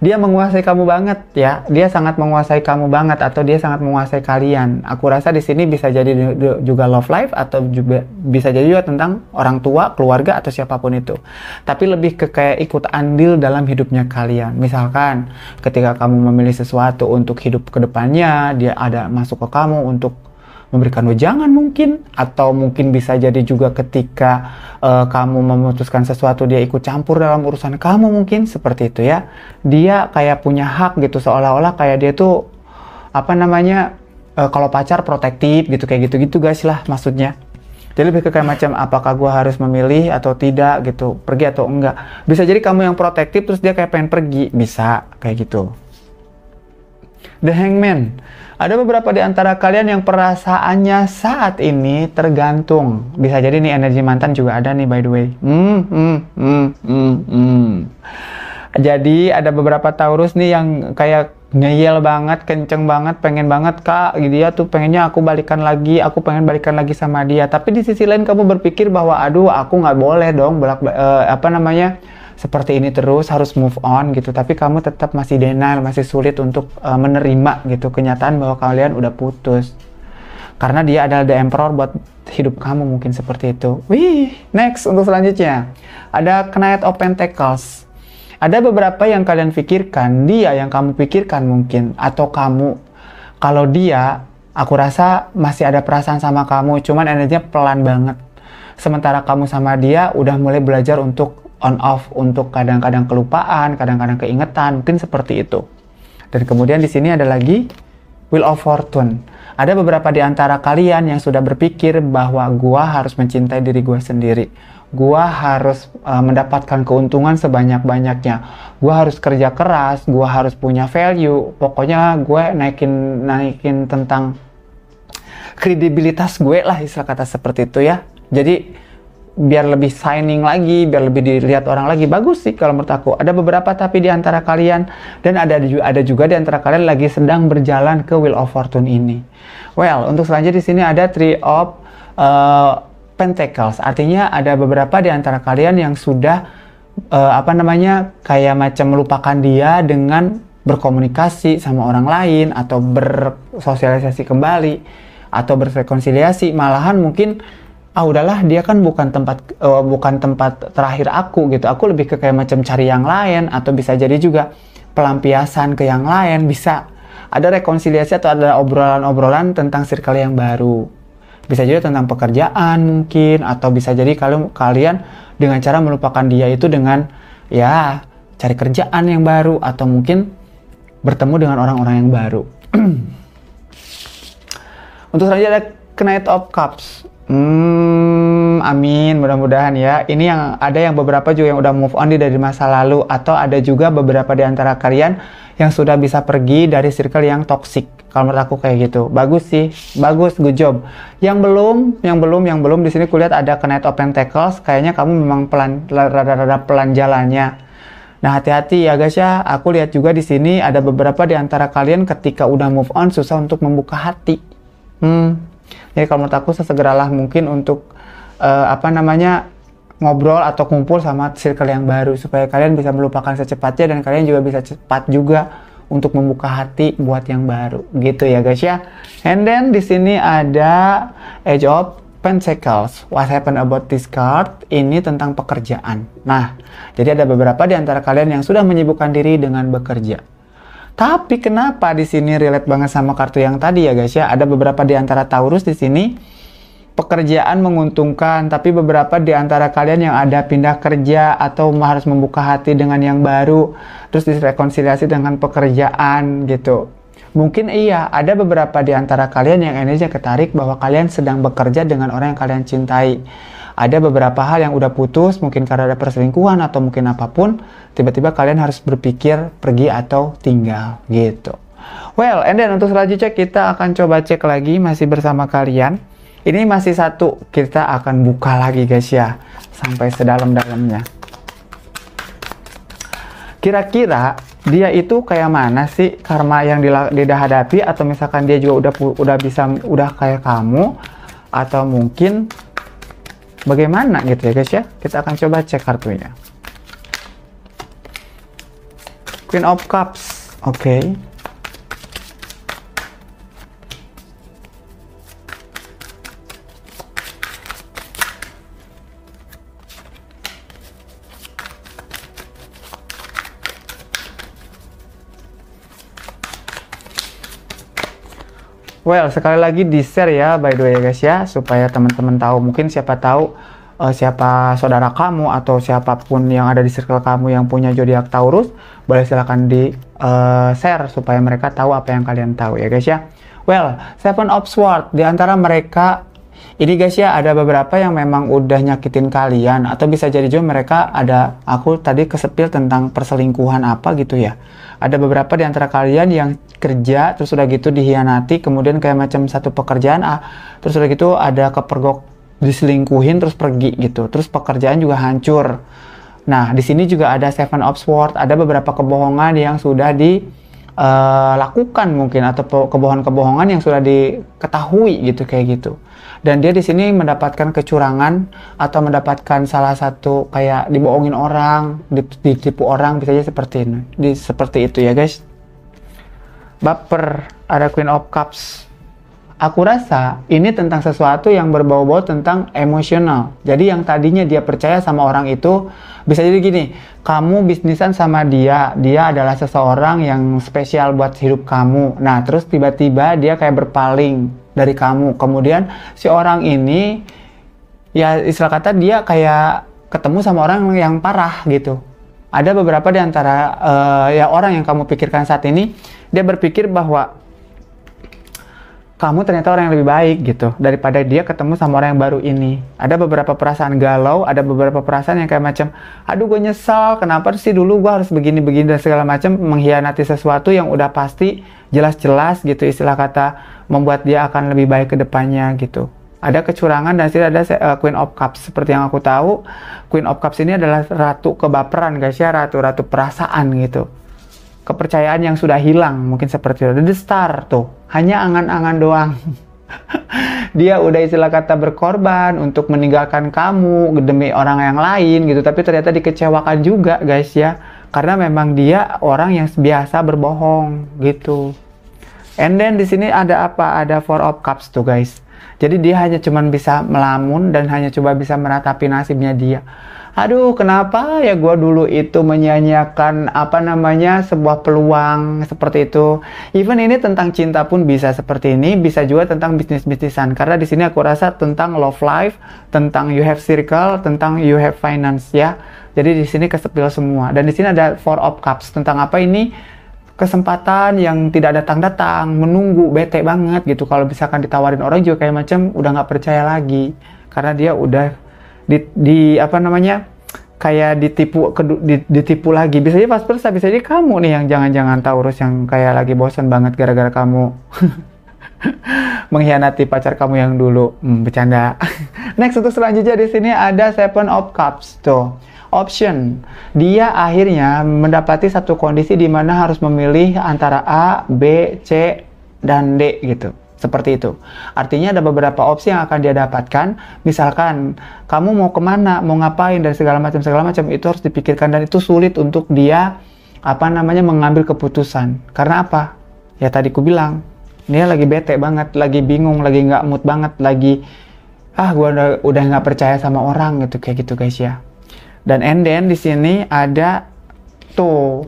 Dia menguasai kamu banget ya. Dia sangat menguasai kamu banget, atau dia sangat menguasai kalian. Aku rasa di sini bisa jadi juga love life, atau juga bisa jadi juga tentang orang tua, keluarga, atau siapapun itu. Tapi lebih ke kayak ikut andil dalam hidupnya kalian. Misalkan ketika kamu memilih sesuatu untuk hidup ke depannya, dia ada masuk ke kamu untuk memberikan wejangan mungkin, atau mungkin bisa jadi juga ketika kamu memutuskan sesuatu dia ikut campur dalam urusan kamu, mungkin seperti itu ya. Dia kayak punya hak gitu, seolah-olah kayak dia tuh kalau pacar protektif gitu, kayak gitu-gitu guys lah maksudnya. Jadi lebih ke kayak macam apakah gue harus memilih atau tidak gitu, pergi atau enggak. Bisa jadi kamu yang protektif terus dia kayak pengen pergi, bisa kayak gitu. The Hangman. Ada beberapa di antara kalian yang perasaannya saat ini tergantung. Bisa jadi nih energi mantan juga ada nih by the way. Jadi ada beberapa Taurus nih yang kayak ngeyel banget, kenceng banget, pengen banget kak, dia tuh pengennya aku pengen balikan lagi sama dia. Tapi di sisi lain kamu berpikir bahwa aduh aku nggak boleh dong seperti ini terus, harus move on gitu. Tapi kamu tetap masih denial, masih sulit untuk menerima gitu kenyataan bahwa kalian udah putus. Karena dia adalah The Emperor buat hidup kamu, mungkin seperti itu. Wih, next untuk selanjutnya. Ada Knight of Pentacles. Ada beberapa yang kalian pikirkan, dia yang kamu pikirkan mungkin, atau kamu. Kalau dia, aku rasa masih ada perasaan sama kamu, cuman energinya pelan banget. Sementara kamu sama dia udah mulai belajar untuk on off, untuk kadang-kadang kelupaan, kadang-kadang keingetan, mungkin seperti itu. Dan kemudian di sini ada lagi Wheel of Fortune. Ada beberapa di antara kalian yang sudah berpikir bahwa gua harus mencintai diri gua sendiri. Gua harus mendapatkan keuntungan sebanyak-banyaknya. Gua harus kerja keras, gua harus punya value. Pokoknya gue naikin tentang kredibilitas gue lah, istilah kata seperti itu ya. Jadi biar lebih shining lagi, biar lebih dilihat orang lagi. Bagus sih kalau menurut aku. Ada beberapa tapi di antara kalian, dan ada juga di antara kalian lagi sedang berjalan ke Wheel of Fortune ini. Well, untuk selanjutnya di sini ada Three of Pentacles. Artinya ada beberapa di antara kalian yang sudah kayak macam melupakan dia dengan berkomunikasi sama orang lain, atau bersosialisasi kembali, atau berrekonsiliasi. Malahan mungkin udahlah, dia kan bukan tempat terakhir aku gitu. Aku lebih ke kayak macam cari yang lain, atau bisa jadi juga pelampiasan ke yang lain. Bisa ada rekonsiliasi atau ada obrolan-obrolan tentang circle yang baru. Bisa jadi tentang pekerjaan mungkin, atau bisa jadi kalian dengan cara melupakan dia itu dengan ya cari kerjaan yang baru, atau mungkin bertemu dengan orang-orang yang baru. Untuk selanjutnya ada Knight of Cups. Amin, mudah-mudahan ya. Ini yang ada yang beberapa juga yang udah move on dari masa lalu, atau ada juga beberapa di antara kalian yang sudah bisa pergi dari circle yang toxic. Kalau menurut aku kayak gitu. Bagus sih, bagus, good job. Yang belum di sini kulihat ada Knight of Pentacles. Kayaknya kamu memang rada-rada pelan jalannya. Nah, hati-hati ya guys ya. Aku lihat juga di sini ada beberapa di antara kalian ketika udah move on susah untuk membuka hati. Jadi kalau menurut aku sesegeralah mungkin untuk ngobrol atau kumpul sama circle yang baru supaya kalian bisa melupakan secepatnya dan kalian juga bisa cepat juga untuk membuka hati buat yang baru gitu ya guys ya. And then di sini ada Age of Pentacles. What happened about this card? Ini tentang pekerjaan. Nah, jadi ada beberapa di antara kalian yang sudah menyibukkan diri dengan bekerja. Tapi kenapa di sini relate banget sama kartu yang tadi ya guys ya? Ada beberapa di antara Taurus di sini pekerjaan menguntungkan, tapi beberapa di antara kalian yang ada pindah kerja atau harus membuka hati dengan yang baru, terus direkonsiliasi dengan pekerjaan gitu. Mungkin iya, ada beberapa di antara kalian yang energinya ketarik bahwa kalian sedang bekerja dengan orang yang kalian cintai. Ada beberapa hal yang udah putus, mungkin karena ada perselingkuhan atau mungkin apapun, tiba-tiba kalian harus berpikir pergi atau tinggal gitu. Well, and then untuk selanjutnya kita akan coba cek lagi masih bersama kalian. Ini masih satu, kita akan buka lagi guys ya, sampai sedalam-dalamnya. Kira-kira dia itu kayak mana sih karma yang dia hadapi, atau misalkan dia juga udah kayak kamu, atau mungkin bagaimana gitu ya guys ya. Kita akan coba cek kartunya. Queen of Cups, oke. Well, sekali lagi di share ya by the way ya guys ya, supaya teman-teman tahu. Mungkin siapa tahu siapa saudara kamu atau siapapun yang ada di circle kamu yang punya zodiak Taurus, boleh silahkan di share supaya mereka tahu apa yang kalian tahu ya guys ya. Well, Seven of Swords, di antara mereka ini guys ya, ada beberapa yang memang udah nyakitin kalian, atau bisa jadi juga mereka ada, aku tadi kesepil tentang perselingkuhan apa gitu ya. Ada beberapa di antara kalian yang kerja, terus udah gitu dihianati, kemudian kayak macam satu pekerjaan terus udah gitu ada kepergok diselingkuhin terus pergi gitu, terus pekerjaan juga hancur. Nah, di sini juga ada Seven of Swords, ada beberapa kebohongan yang sudah dilakukan mungkin, atau kebohongan-kebohongan yang sudah diketahui gitu kayak gitu. Dan dia di sini mendapatkan kecurangan atau mendapatkan salah satu kayak dibohongin orang, ditipu orang, bisa aja seperti ini. Seperti itu ya guys. Baper, ada Queen of Cups. Aku rasa ini tentang sesuatu yang berbau-bau tentang emosional. Jadi yang tadinya dia percaya sama orang itu, bisa jadi gini, kamu bisnisan sama dia adalah seseorang yang spesial buat hidup kamu. Nah, terus tiba-tiba dia kayak berpaling dari kamu. Kemudian si orang ini, ya istilah kata dia kayak ketemu sama orang yang parah gitu. Ada beberapa di antara ya orang yang kamu pikirkan saat ini, dia berpikir bahwa kamu ternyata orang yang lebih baik gitu daripada dia ketemu sama orang yang baru ini. Ada beberapa perasaan galau, ada beberapa perasaan yang kayak macam, aduh gue nyesal, kenapa sih dulu gue harus begini-begini dan segala macam, mengkhianati sesuatu yang udah pasti jelas-jelas gitu, istilah kata membuat dia akan lebih baik ke depannya gitu. Ada kecurangan dan tidak ada Queen of Cups. Seperti yang aku tahu, Queen of Cups ini adalah ratu kebaperan guys ya, ratu-ratu perasaan gitu. Kepercayaan yang sudah hilang, mungkin seperti itu. The Star tuh, hanya angan-angan doang. Dia udah istilah kata berkorban untuk meninggalkan kamu demi orang yang lain gitu, tapi ternyata dikecewakan juga guys ya, karena memang dia orang yang biasa berbohong gitu. And then di sini ada apa? Ada Four of Cups tuh guys. Jadi dia hanya cuman bisa melamun dan hanya coba bisa meratapi nasibnya dia. Aduh, kenapa ya gue dulu itu menyanyiakan sebuah peluang seperti itu. Even ini tentang cinta pun bisa seperti ini, bisa juga tentang bisnis-bisnisan. Karena di sini aku rasa tentang love life, tentang you have circle, tentang you have finance ya. Jadi di sini kesepil semua. Dan di sini ada Four of Cups. Tentang apa ini? kesempatan yang tidak datang-datang, menunggu, bete banget gitu. Kalau misalkan ditawarin orang juga kayak macam udah nggak percaya lagi, karena dia udah apa namanya, kayak ditipu lagi. Bisa jadi vice versa, bisa jadi kamu nih yang jangan-jangan Taurus yang kayak lagi bosan banget gara-gara kamu mengkhianati pacar kamu yang dulu. Bercanda. Next, untuk selanjutnya di sini ada Seven of Cups tuh. Option, dia akhirnya mendapati satu kondisi di mana harus memilih antara A, B, C, dan D gitu. Seperti itu. Artinya ada beberapa opsi yang akan dia dapatkan. Misalkan kamu mau kemana, mau ngapain, dan segala macam itu harus dipikirkan, dan itu sulit untuk dia mengambil keputusan. Karena apa? Ya tadi ku bilang, dia lagi bete banget, lagi bingung, lagi nggak mood banget, lagi gua udah nggak percaya sama orang gitu, kayak gitu guys ya. Dan di sini ada tuh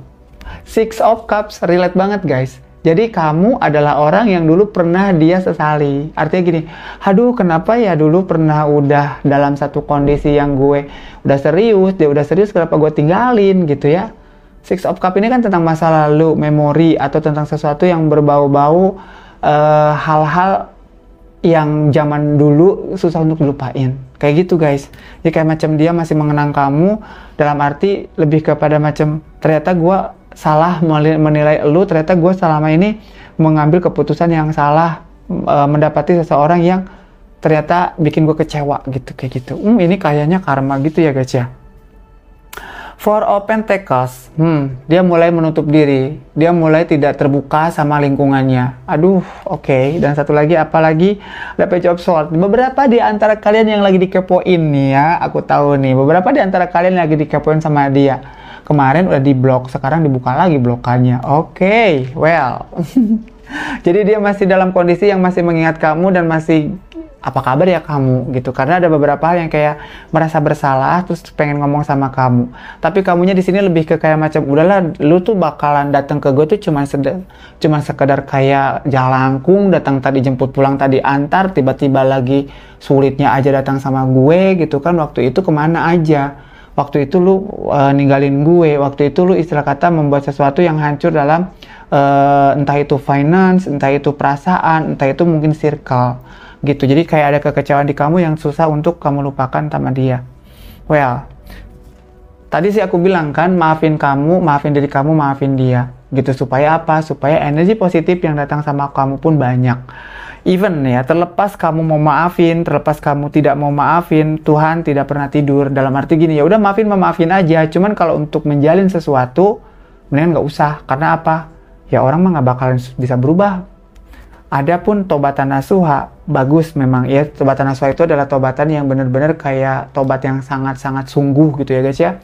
Six of Cups, relate banget guys. Jadi kamu adalah orang yang dulu pernah dia sesali. Artinya gini, aduh kenapa ya dulu pernah udah dalam satu kondisi yang gue udah serius, dia udah serius, kenapa gue tinggalin gitu ya. Six of Cups ini kan tentang masa lalu, memori, atau tentang sesuatu yang berbau-bau hal-hal yang zaman dulu susah untuk dilupain. Kayak gitu guys. Jadi kayak macam dia masih mengenang kamu, dalam arti lebih kepada macam ternyata gue salah menilai lu, ternyata gue selama ini mengambil keputusan yang salah, mendapati seseorang yang ternyata bikin gue kecewa gitu, kayak gitu. Ini kayaknya karma gitu ya guys ya. Four of Pentacles, dia mulai menutup diri, dia mulai tidak terbuka sama lingkungannya. Aduh, oke. Dan satu lagi, apalagi ada Page of Swords. Beberapa di antara kalian yang lagi dikepoin nih ya, aku tahu nih, beberapa di antara kalian lagi dikepoin sama dia. Kemarin udah diblok, sekarang dibuka lagi blokannya. Oke, well. Jadi dia masih dalam kondisi yang masih mengingat kamu dan masih apa kabar ya kamu gitu, karena ada beberapa hal yang kayak merasa bersalah terus pengen ngomong sama kamu, tapi kamunya di sini lebih ke kayak macam udahlah, lu tuh bakalan datang ke gue tuh cuman sekedar kayak jalangkung, datang tadi jemput pulang tadi antar, tiba-tiba lagi sulitnya aja datang sama gue gitu kan. Waktu itu kemana aja, waktu itu lu ninggalin gue, waktu itu lu istilah kata membuat sesuatu yang hancur dalam entah itu finance, entah itu perasaan, entah itu mungkin circle gitu. Jadi kayak ada kekecewaan di kamu yang susah untuk kamu lupakan sama dia. Well, tadi sih aku bilang kan, maafin kamu, maafin diri kamu, maafin dia gitu. Supaya apa? Supaya energi positif yang datang sama kamu pun banyak. Even ya, terlepas kamu mau maafin, terlepas kamu tidak mau maafin, Tuhan tidak pernah tidur. Dalam arti gini, ya udah maafin aja. Cuman kalau untuk menjalin sesuatu, mendingan nggak usah. Karena apa? Ya orang mah nggak bakalan bisa berubah. Adapun tobatan nasuha, bagus memang ya. Tobatan nasuha itu adalah tobatan yang benar-benar kayak tobat yang sangat-sangat sungguh gitu ya guys ya.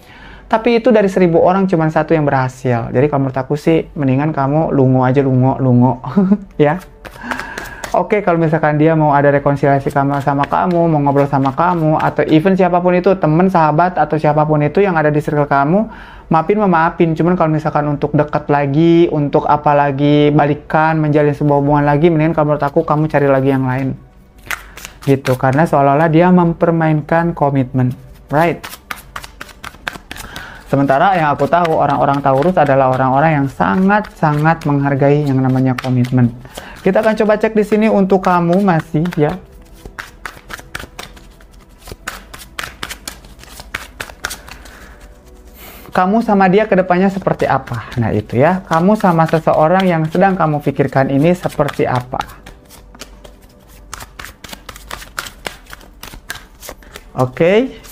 Tapi itu dari 1000 orang cuma satu yang berhasil. Jadi kalau menurut aku sih mendingan kamu lungo aja, lungo ya. Oke, kalau misalkan dia mau ada rekonsiliasi sama kamu, mau ngobrol sama kamu, atau even siapapun itu, temen, sahabat, atau siapapun itu yang ada di circle kamu, maafin. Cuman kalau misalkan untuk dekat lagi, untuk apa lagi, balikan, menjalin sebuah hubungan lagi, mendingan kalau menurut aku kamu cari lagi yang lain. Gitu, karena seolah-olah dia mempermainkan komitmen, right? Sementara yang aku tahu, orang-orang Taurus adalah orang-orang yang sangat-sangat menghargai yang namanya komitmen. Kita akan coba cek di sini untuk kamu masih ya. Kamu sama dia kedepannya seperti apa? Nah itu ya, kamu sama seseorang yang sedang kamu pikirkan ini seperti apa? Oke.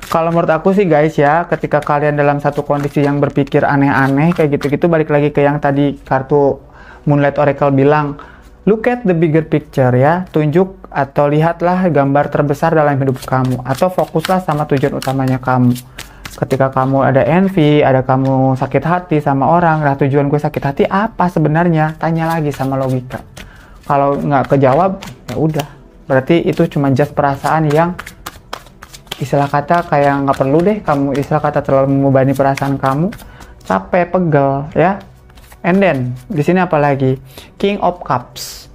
Kalau menurut aku sih guys ya, ketika kalian dalam satu kondisi yang berpikir aneh-aneh kayak gitu-gitu, balik lagi ke yang tadi kartu Moonlight Oracle bilang, look at the bigger picture ya, tunjuk atau lihatlah gambar terbesar dalam hidup kamu, atau fokuslah sama tujuan utamanya kamu. Ketika kamu ada envy, ada kamu sakit hati sama orang, nah tujuan gue sakit hati apa sebenarnya? Tanya lagi sama logika. Kalau nggak kejawab, ya udah, berarti itu cuma just perasaan yang istilah kata kayak nggak perlu deh kamu istilah kata terlalu membebani perasaan kamu, capek, pegel ya. And then di sini apalagi King of Cups.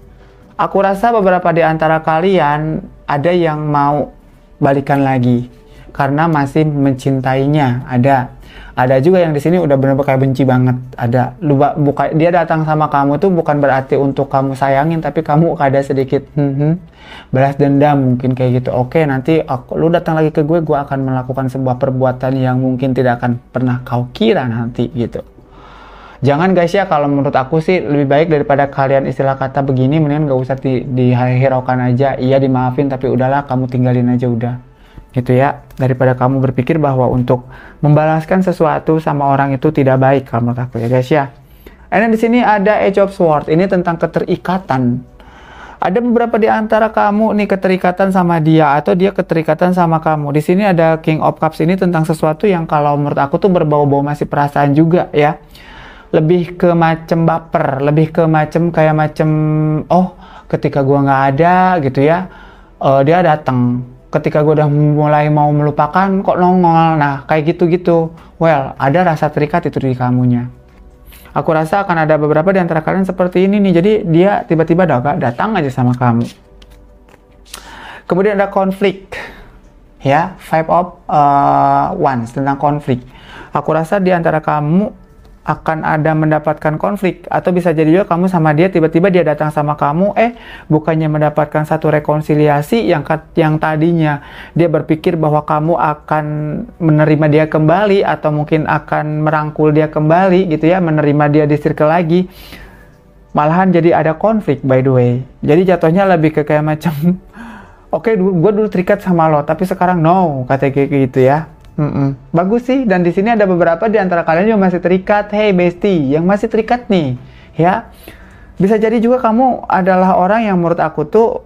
Aku rasa beberapa di antara kalian ada yang mau balikan lagi, karena masih mencintainya. Ada juga yang di sini udah bener-bener kayak benci banget. Ada dia datang sama kamu tuh bukan berarti untuk kamu sayangin, tapi kamu ada sedikit balas dendam mungkin kayak gitu. Oke, nanti lu datang lagi ke gue akan melakukan sebuah perbuatan yang mungkin tidak akan pernah kau kira nanti gitu. Jangan guys ya, kalau menurut aku sih lebih baik daripada kalian istilah kata begini, mendingan gak usah dihiraukan aja. Iya dimaafin tapi udahlah kamu tinggalin aja udah. Gitu ya, daripada kamu berpikir bahwa untuk membalaskan sesuatu sama orang itu tidak baik kalau menurut aku ya guys ya. Dan di sini ada Age of Swords, ini tentang keterikatan. Ada beberapa di antara kamu nih keterikatan sama dia atau dia keterikatan sama kamu. Di sini ada King of Cups, ini tentang sesuatu yang kalau menurut aku tuh berbau-bau masih perasaan juga ya. Lebih ke macem baper, lebih ke kayak macem oh ketika gua nggak ada gitu ya, dia datang. Ketika gua udah mulai mau melupakan kok nongol. Nah kayak gitu-gitu. Well, ada rasa terikat itu di kamunya. Aku rasa akan ada beberapa di antara kalian seperti ini nih. Jadi dia tiba-tiba datang aja sama kamu. Kemudian ada konflik ya, Five of Wands, tentang konflik. Aku rasa di antara kamu akan ada mendapatkan konflik, atau bisa jadi juga kamu sama dia tiba-tiba dia datang sama kamu, bukannya mendapatkan satu rekonsiliasi yang tadinya dia berpikir bahwa kamu akan menerima dia kembali atau mungkin akan merangkul dia kembali gitu ya, menerima dia di circle lagi, malahan jadi ada konflik by the way. Jadi jatuhnya lebih ke kayak macam oke, gue dulu terikat sama lo tapi sekarang no, kata kayak gitu ya. Bagus sih, dan di sini ada beberapa di antara kalian yang masih terikat. Hey bestie, yang masih terikat nih, ya. Bisa jadi juga kamu adalah orang yang menurut aku tuh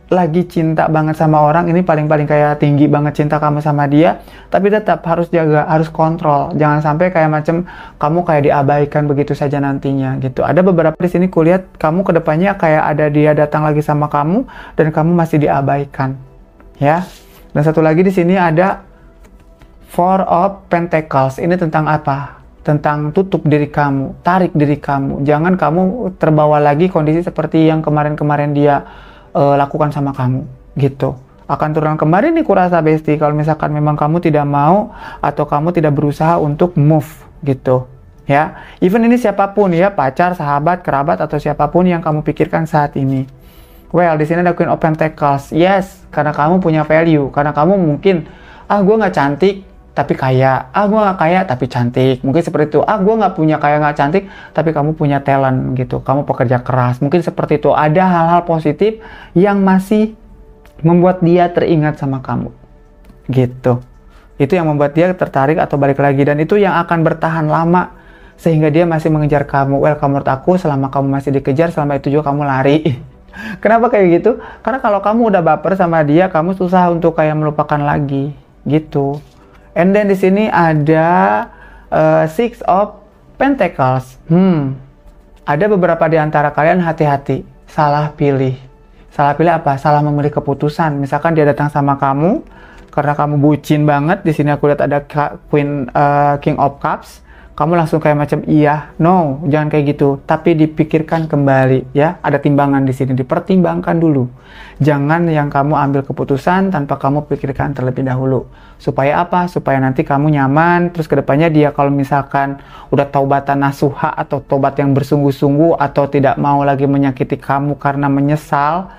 lagi cinta banget sama orang ini, paling kayak tinggi banget cinta kamu sama dia, tapi tetap harus jaga, harus kontrol. Jangan sampai kayak macam kamu kayak diabaikan begitu saja nantinya gitu. Ada beberapa di sini kulihat kamu kedepannya kayak ada dia datang lagi sama kamu dan kamu masih diabaikan, ya. Dan satu lagi di sini ada Four of Pentacles, ini tentang apa? Tentang tutup diri kamu, tarik diri kamu. Jangan kamu terbawa lagi kondisi seperti yang kemarin-kemarin dia lakukan sama kamu, gitu. Akan turun kemarin nih kurasa bestie, kalau misalkan memang kamu tidak mau atau kamu tidak berusaha untuk move, gitu. Ya, even ini siapapun ya, pacar, sahabat, kerabat atau siapapun yang kamu pikirkan saat ini. Well, di sini ada Queen of Pentacles. Yes, karena kamu punya value, karena kamu mungkin gue nggak cantik tapi kaya, gue nggak kaya tapi cantik, mungkin seperti itu. Gue nggak punya kaya nggak cantik, tapi kamu punya talent gitu, kamu pekerja keras, mungkin seperti itu. Ada hal-hal positif yang masih membuat dia teringat sama kamu, gitu. Itu yang membuat dia tertarik atau balik lagi, dan itu yang akan bertahan lama sehingga dia masih mengejar kamu. Well, menurut aku selama kamu masih dikejar, selama itu juga kamu lari. Kenapa kayak gitu? Karena kalau kamu udah baper sama dia, kamu susah untuk kayak melupakan lagi, gitu. And then di sini ada Six of Pentacles. Ada beberapa di antara kalian hati-hati, salah pilih. Salah pilih apa? Salah memilih keputusan. Misalkan dia datang sama kamu karena kamu bucin banget. Di sini aku lihat ada King of Cups. Kamu langsung kayak macam iya, no, jangan kayak gitu. Tapi dipikirkan kembali ya. Ada timbangan di sini, dipertimbangkan dulu. Jangan yang kamu ambil keputusan tanpa kamu pikirkan terlebih dahulu. Supaya apa? Supaya nanti kamu nyaman. Terus kedepannya dia kalau misalkan udah taubatan nasuha atau tobat yang bersungguh-sungguh atau tidak mau lagi menyakiti kamu karena menyesal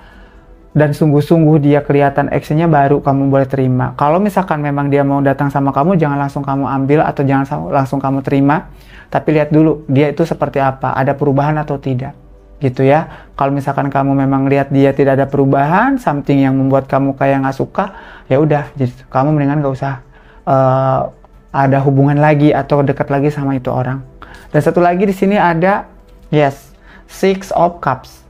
dan sungguh-sungguh dia kelihatan actionnya, baru kamu boleh terima. Kalau misalkan memang dia mau datang sama kamu, jangan langsung kamu ambil atau jangan langsung kamu terima, tapi lihat dulu dia itu seperti apa, ada perubahan atau tidak, gitu ya. Kalau misalkan kamu memang lihat dia tidak ada perubahan, something yang membuat kamu kayak nggak suka, ya udah, jadi kamu mendingan gak usah ada hubungan lagi atau dekat lagi sama itu orang. Dan satu lagi di sini ada Six of Cups.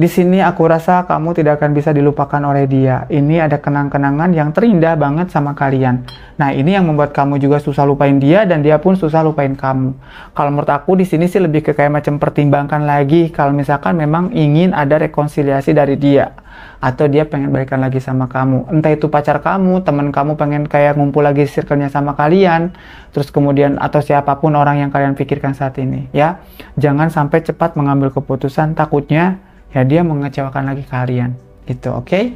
Di sini aku rasa kamu tidak akan bisa dilupakan oleh dia. Ini ada kenang-kenangan yang terindah banget sama kalian. Nah, ini yang membuat kamu juga susah lupain dia dan dia pun susah lupain kamu. Kalau menurut aku di sini sih lebih ke kayak macam pertimbangkan lagi kalau misalkan memang ingin ada rekonsiliasi dari dia atau dia pengen balikan lagi sama kamu. Entah itu pacar kamu, teman kamu pengen kayak ngumpul lagi circle-nya sama kalian, terus kemudian atau siapapun orang yang kalian pikirkan saat ini, ya. Jangan sampai cepat mengambil keputusan, takutnya ya dia mengecewakan lagi kalian, gitu, oke?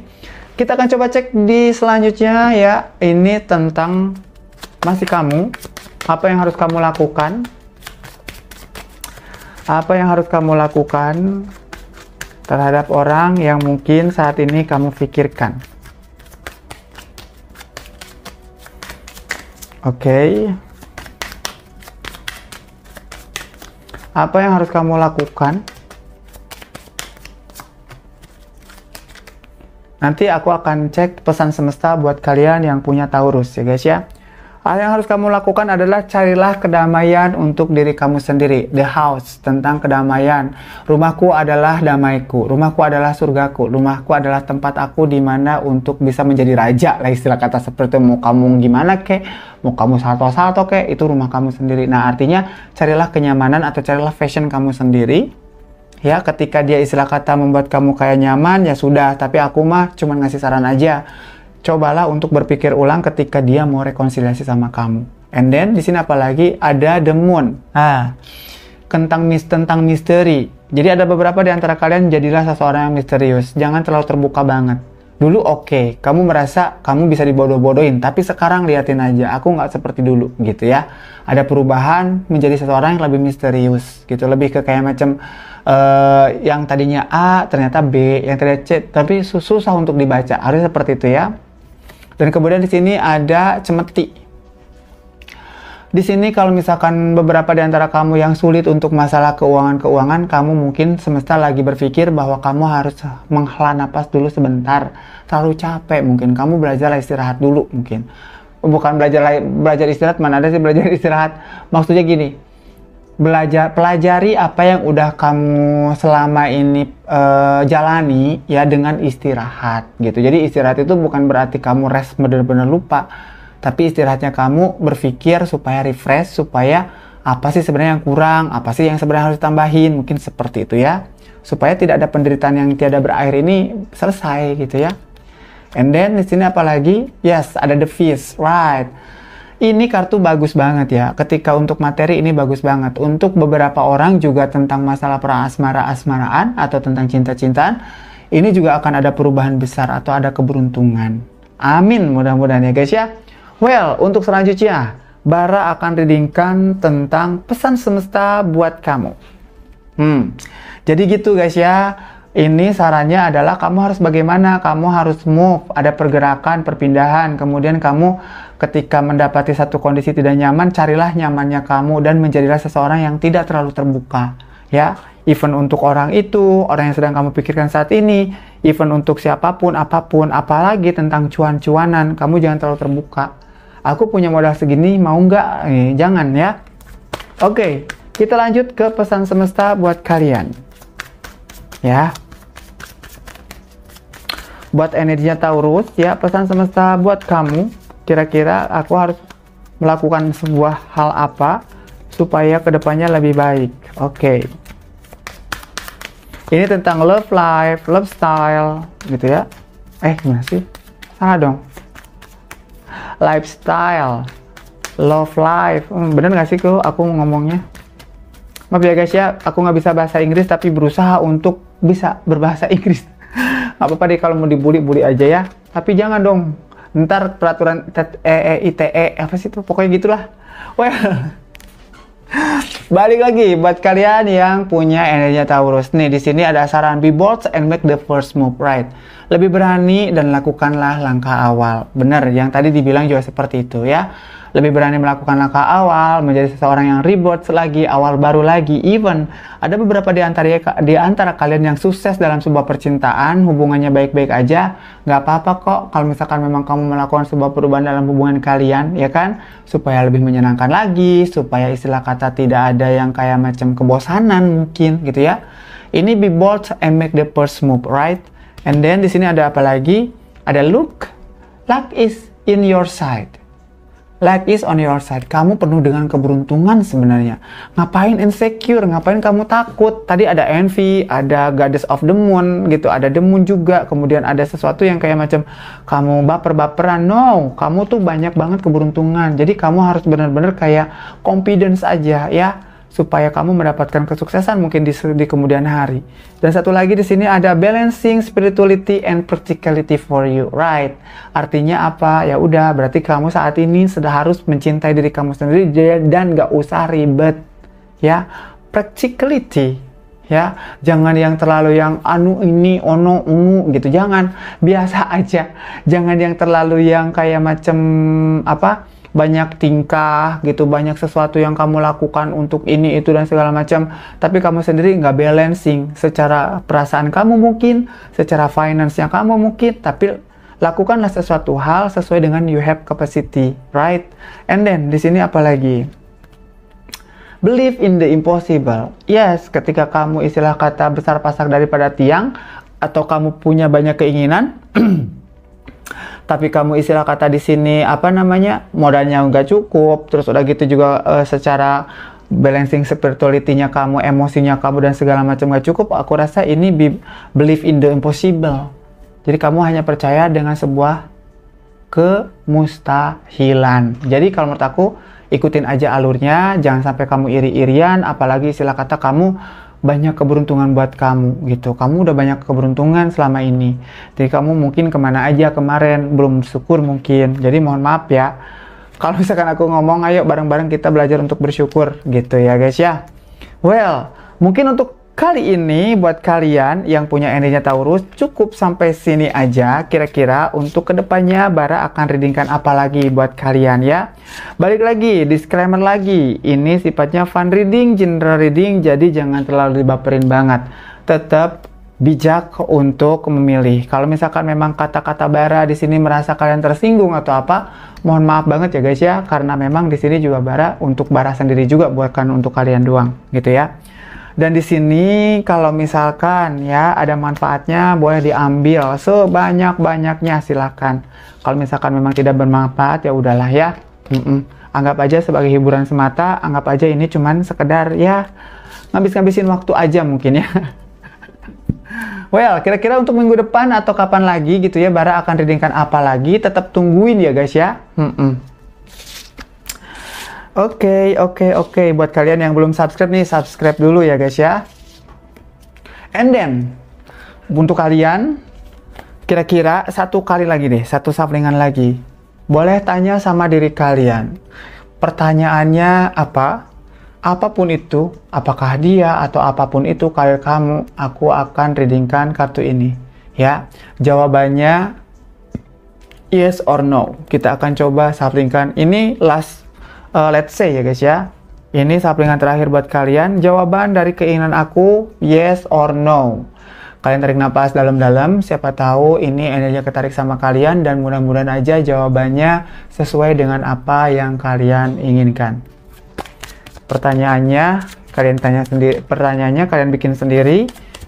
Kita akan coba cek di selanjutnya ya. Ini tentang masih kamu. Apa yang harus kamu lakukan? Apa yang harus kamu lakukan terhadap orang yang mungkin saat ini kamu pikirkan? Oke. Apa yang harus kamu lakukan? Nanti aku akan cek pesan semesta buat kalian yang punya Taurus ya guys ya. Hal yang harus kamu lakukan adalah carilah kedamaian untuk diri kamu sendiri. The house, tentang kedamaian. Rumahku adalah damaiku. Rumahku adalah surgaku. Rumahku adalah tempat aku di mana untuk bisa menjadi raja lah istilah kata seperti itu. Mau kamu gimana kek, mau kamu salto-salto kek, itu rumah kamu sendiri. Nah artinya carilah kenyamanan atau carilah fashion kamu sendiri. Ya ketika dia istilah kata membuat kamu kayak nyaman ya sudah. Tapi aku mah cuma ngasih saran aja. Cobalah untuk berpikir ulang ketika dia mau rekonsiliasi sama kamu. And then di sini apalagi ada the moon. Tentang misteri. Jadi ada beberapa di antara kalian jadilah seseorang yang misterius. Jangan terlalu terbuka banget. Dulu oke, kamu merasa kamu bisa dibodoh-bodohin, tapi sekarang liatin aja, aku nggak seperti dulu gitu ya. Ada perubahan menjadi seseorang yang lebih misterius gitu, lebih ke kayak macam yang tadinya A ternyata B, yang tadinya C, tapi susah untuk dibaca. Harusnya seperti itu ya. Dan kemudian di sini ada cemeti. Di sini kalau misalkan beberapa di antara kamu yang sulit untuk masalah keuangan, kamu mungkin semesta lagi berpikir bahwa kamu harus menghela napas dulu sebentar. Terlalu capek mungkin, kamu belajar istirahat dulu mungkin. Bukan belajar istirahat, mana ada sih belajar istirahat. Maksudnya gini, pelajari apa yang udah kamu selama ini jalani ya dengan istirahat gitu. Jadi istirahat itu bukan berarti kamu rest bener-bener lupa, tapi istirahatnya kamu berpikir supaya refresh, supaya apa sih sebenarnya yang kurang, apa sih yang sebenarnya harus ditambahin, mungkin seperti itu ya, supaya tidak ada penderitaan yang tiada berakhir ini selesai gitu ya. And then di sini apalagi, yes ada the fish, right? Ini kartu bagus banget ya, ketika untuk materi ini bagus banget. Untuk beberapa orang juga tentang masalah asmaraan atau tentang cinta-cintaan, ini juga akan ada perubahan besar atau ada keberuntungan. Amin, mudah-mudahan ya guys ya. Well, untuk selanjutnya, Bara akan readingkan tentang pesan semesta buat kamu. Jadi gitu guys ya. Ini sarannya adalah kamu harus bagaimana, kamu harus move, ada pergerakan, perpindahan, kemudian kamu ketika mendapati satu kondisi tidak nyaman, carilah nyamannya kamu dan menjadilah seseorang yang tidak terlalu terbuka, ya. Even untuk orang itu, orang yang sedang kamu pikirkan saat ini, even untuk siapapun, apapun, apalagi tentang cuan-cuanan, kamu jangan terlalu terbuka. Aku punya modal segini, mau nggak? Jangan ya. Oke, kita lanjut ke pesan semesta buat kalian. Ya. Buat energinya Taurus, ya, pesan semesta buat kamu, kira-kira aku harus melakukan sebuah hal apa supaya kedepannya lebih baik. Oke. Ini tentang love life, love style, gitu ya. Gimana sih? Salah dong. Lifestyle, love life. Bener gak sih aku ngomongnya? Maaf ya guys ya, aku nggak bisa bahasa Inggris tapi berusaha untuk bisa berbahasa Inggris. Nggak apa-apa deh kalau mau dibully aja ya. Tapi jangan dong. Ntar peraturan ITE apa sih itu? Pokoknya gitulah. Well, balik lagi buat kalian yang punya energinya Taurus. Nih di sini ada saran, be bold and make the first move, right? Lebih berani dan lakukanlah langkah awal. Bener, yang tadi dibilang juga seperti itu ya. Lebih berani melakukan langkah awal, menjadi seseorang yang reboot lagi, awal baru lagi. Even ada beberapa di antara kalian yang sukses dalam sebuah percintaan, hubungannya baik-baik aja, nggak apa-apa kok kalau misalkan memang kamu melakukan sebuah perubahan dalam hubungan kalian, ya kan? Supaya lebih menyenangkan lagi, supaya istilah kata tidak ada yang kayak macam kebosanan mungkin gitu ya. Ini be bold and make the first move, right? And then di sini ada apa lagi? Ada luck is in your side. Luck is on your side. Kamu penuh dengan keberuntungan sebenarnya. Ngapain insecure? Ngapain kamu takut? Tadi ada envy, ada goddess of the moon gitu, ada the moon juga. Kemudian ada sesuatu yang kayak macam kamu baper-baperan. No, kamu tuh banyak banget keberuntungan. Jadi kamu harus benar-benar kayak confidence aja ya. supaya kamu mendapatkan kesuksesan mungkin di kemudian hari. Dan satu lagi di sini ada balancing spirituality and practicality for you, right? Artinya apa? Ya udah, berarti kamu saat ini sudah harus mencintai diri kamu sendiri dan gak usah ribet, ya. Practicality, ya, jangan yang terlalu yang anu ini ono ungu gitu, jangan, biasa aja. Jangan yang terlalu yang kayak macam apa, banyak tingkah gitu, banyak sesuatu yang kamu lakukan untuk ini itu dan segala macam, tapi kamu sendiri nggak balancing secara perasaan kamu mungkin, secara finance yang kamu mungkin, tapi lakukanlah sesuatu hal sesuai dengan you have capacity, right? And then di sini apa lagi? Believe in the impossible. Yes, ketika kamu istilah kata besar pasak daripada tiang, atau kamu punya banyak keinginan, tapi kamu istilah kata di sini apa namanya, modalnya nggak cukup, terus udah gitu juga secara balancing spirituality-nya kamu, emosinya kamu dan segala macam nggak cukup, aku rasa ini believe in the impossible. Jadi kamu hanya percaya dengan sebuah kemustahilan. Jadi kalau menurut aku, ikutin aja alurnya, jangan sampai kamu iri-irian, apalagi istilah kata kamu banyak keberuntungan buat kamu gitu. Kamu udah banyak keberuntungan selama ini. Jadi kamu mungkin kemana aja kemarin belum bersyukur mungkin. Jadi mohon maaf ya. Kalau misalkan aku ngomong, ayo bareng-bareng kita belajar untuk bersyukur gitu ya guys ya. Well, mungkin untuk kali ini buat kalian yang punya energinya Taurus cukup sampai sini aja. Kira-kira untuk kedepannya Bara akan readingkan apa lagi buat kalian ya. Balik lagi, disclaimer lagi, ini sifatnya fun reading, general reading, jadi jangan terlalu dibaperin banget. Tetap bijak untuk memilih. Kalau misalkan memang kata-kata Bara di sini merasa kalian tersinggung atau apa, mohon maaf banget ya guys ya, karena memang di sini juga Bara untuk Bara sendiri juga, bukan untuk kalian doang gitu ya. Dan di sini kalau misalkan ya ada manfaatnya boleh diambil sebanyak-banyaknya, silakan. Kalau misalkan memang tidak bermanfaat ya udahlah ya. Anggap aja sebagai hiburan semata, anggap aja ini cuman sekedar ya ngabis-ngabisin waktu aja mungkin ya. Well, kira-kira untuk minggu depan atau kapan lagi gitu ya Bara akan readingkan apa lagi, tetap tungguin ya guys ya. Oke. Buat kalian yang belum subscribe nih, subscribe dulu ya guys ya. And then, untuk kalian, kira-kira satu kali lagi deh, satu saplingan lagi. Boleh tanya sama diri kalian. Pertanyaannya apa? Apapun itu, apakah dia atau apapun itu karir kamu, aku akan readingkan kartu ini. Ya, jawabannya yes or no. Kita akan coba saplingkan. Ini last let's say ya guys ya, ini saplingan terakhir buat kalian. Jawaban dari keinginan aku yes or no. Kalian tarik napas dalam-dalam, siapa tahu ini energinya ketarik sama kalian dan mudah-mudahan aja jawabannya sesuai dengan apa yang kalian inginkan. Pertanyaannya kalian tanya sendiri, pertanyaannya kalian bikin sendiri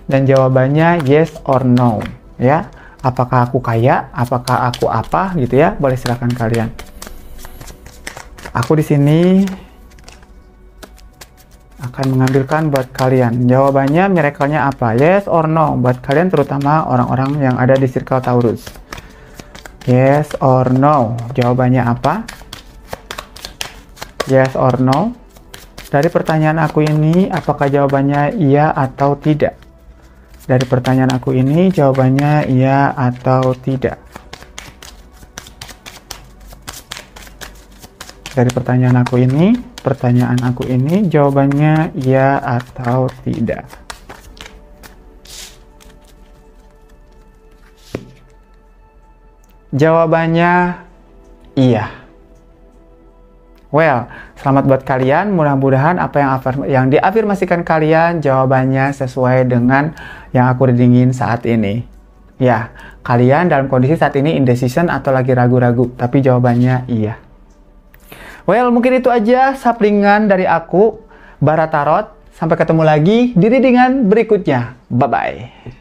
dan jawabannya yes or no ya. Apakah aku kaya, apakah aku apa gitu ya, boleh silakan kalian. Aku di sini akan mengambilkan buat kalian. Jawabannya, miracle-nya apa? Yes or no? Buat kalian terutama orang-orang yang ada di circle Taurus. Yes or no? Jawabannya apa? Yes or no? Dari pertanyaan aku ini, apakah jawabannya iya atau tidak? Dari pertanyaan aku ini, jawabannya iya atau tidak? Dari pertanyaan aku ini, jawabannya iya atau tidak. Jawabannya iya. Well, selamat buat kalian. Mudah-mudahan apa yang diafirmasikan kalian jawabannya sesuai dengan yang aku readingin saat ini. Ya, kalian dalam kondisi saat ini indecision atau lagi ragu-ragu, tapi jawabannya iya. Well, mungkin itu aja saplingan dari aku, Bara Tarot. Sampai ketemu lagi di readingan berikutnya. Bye-bye.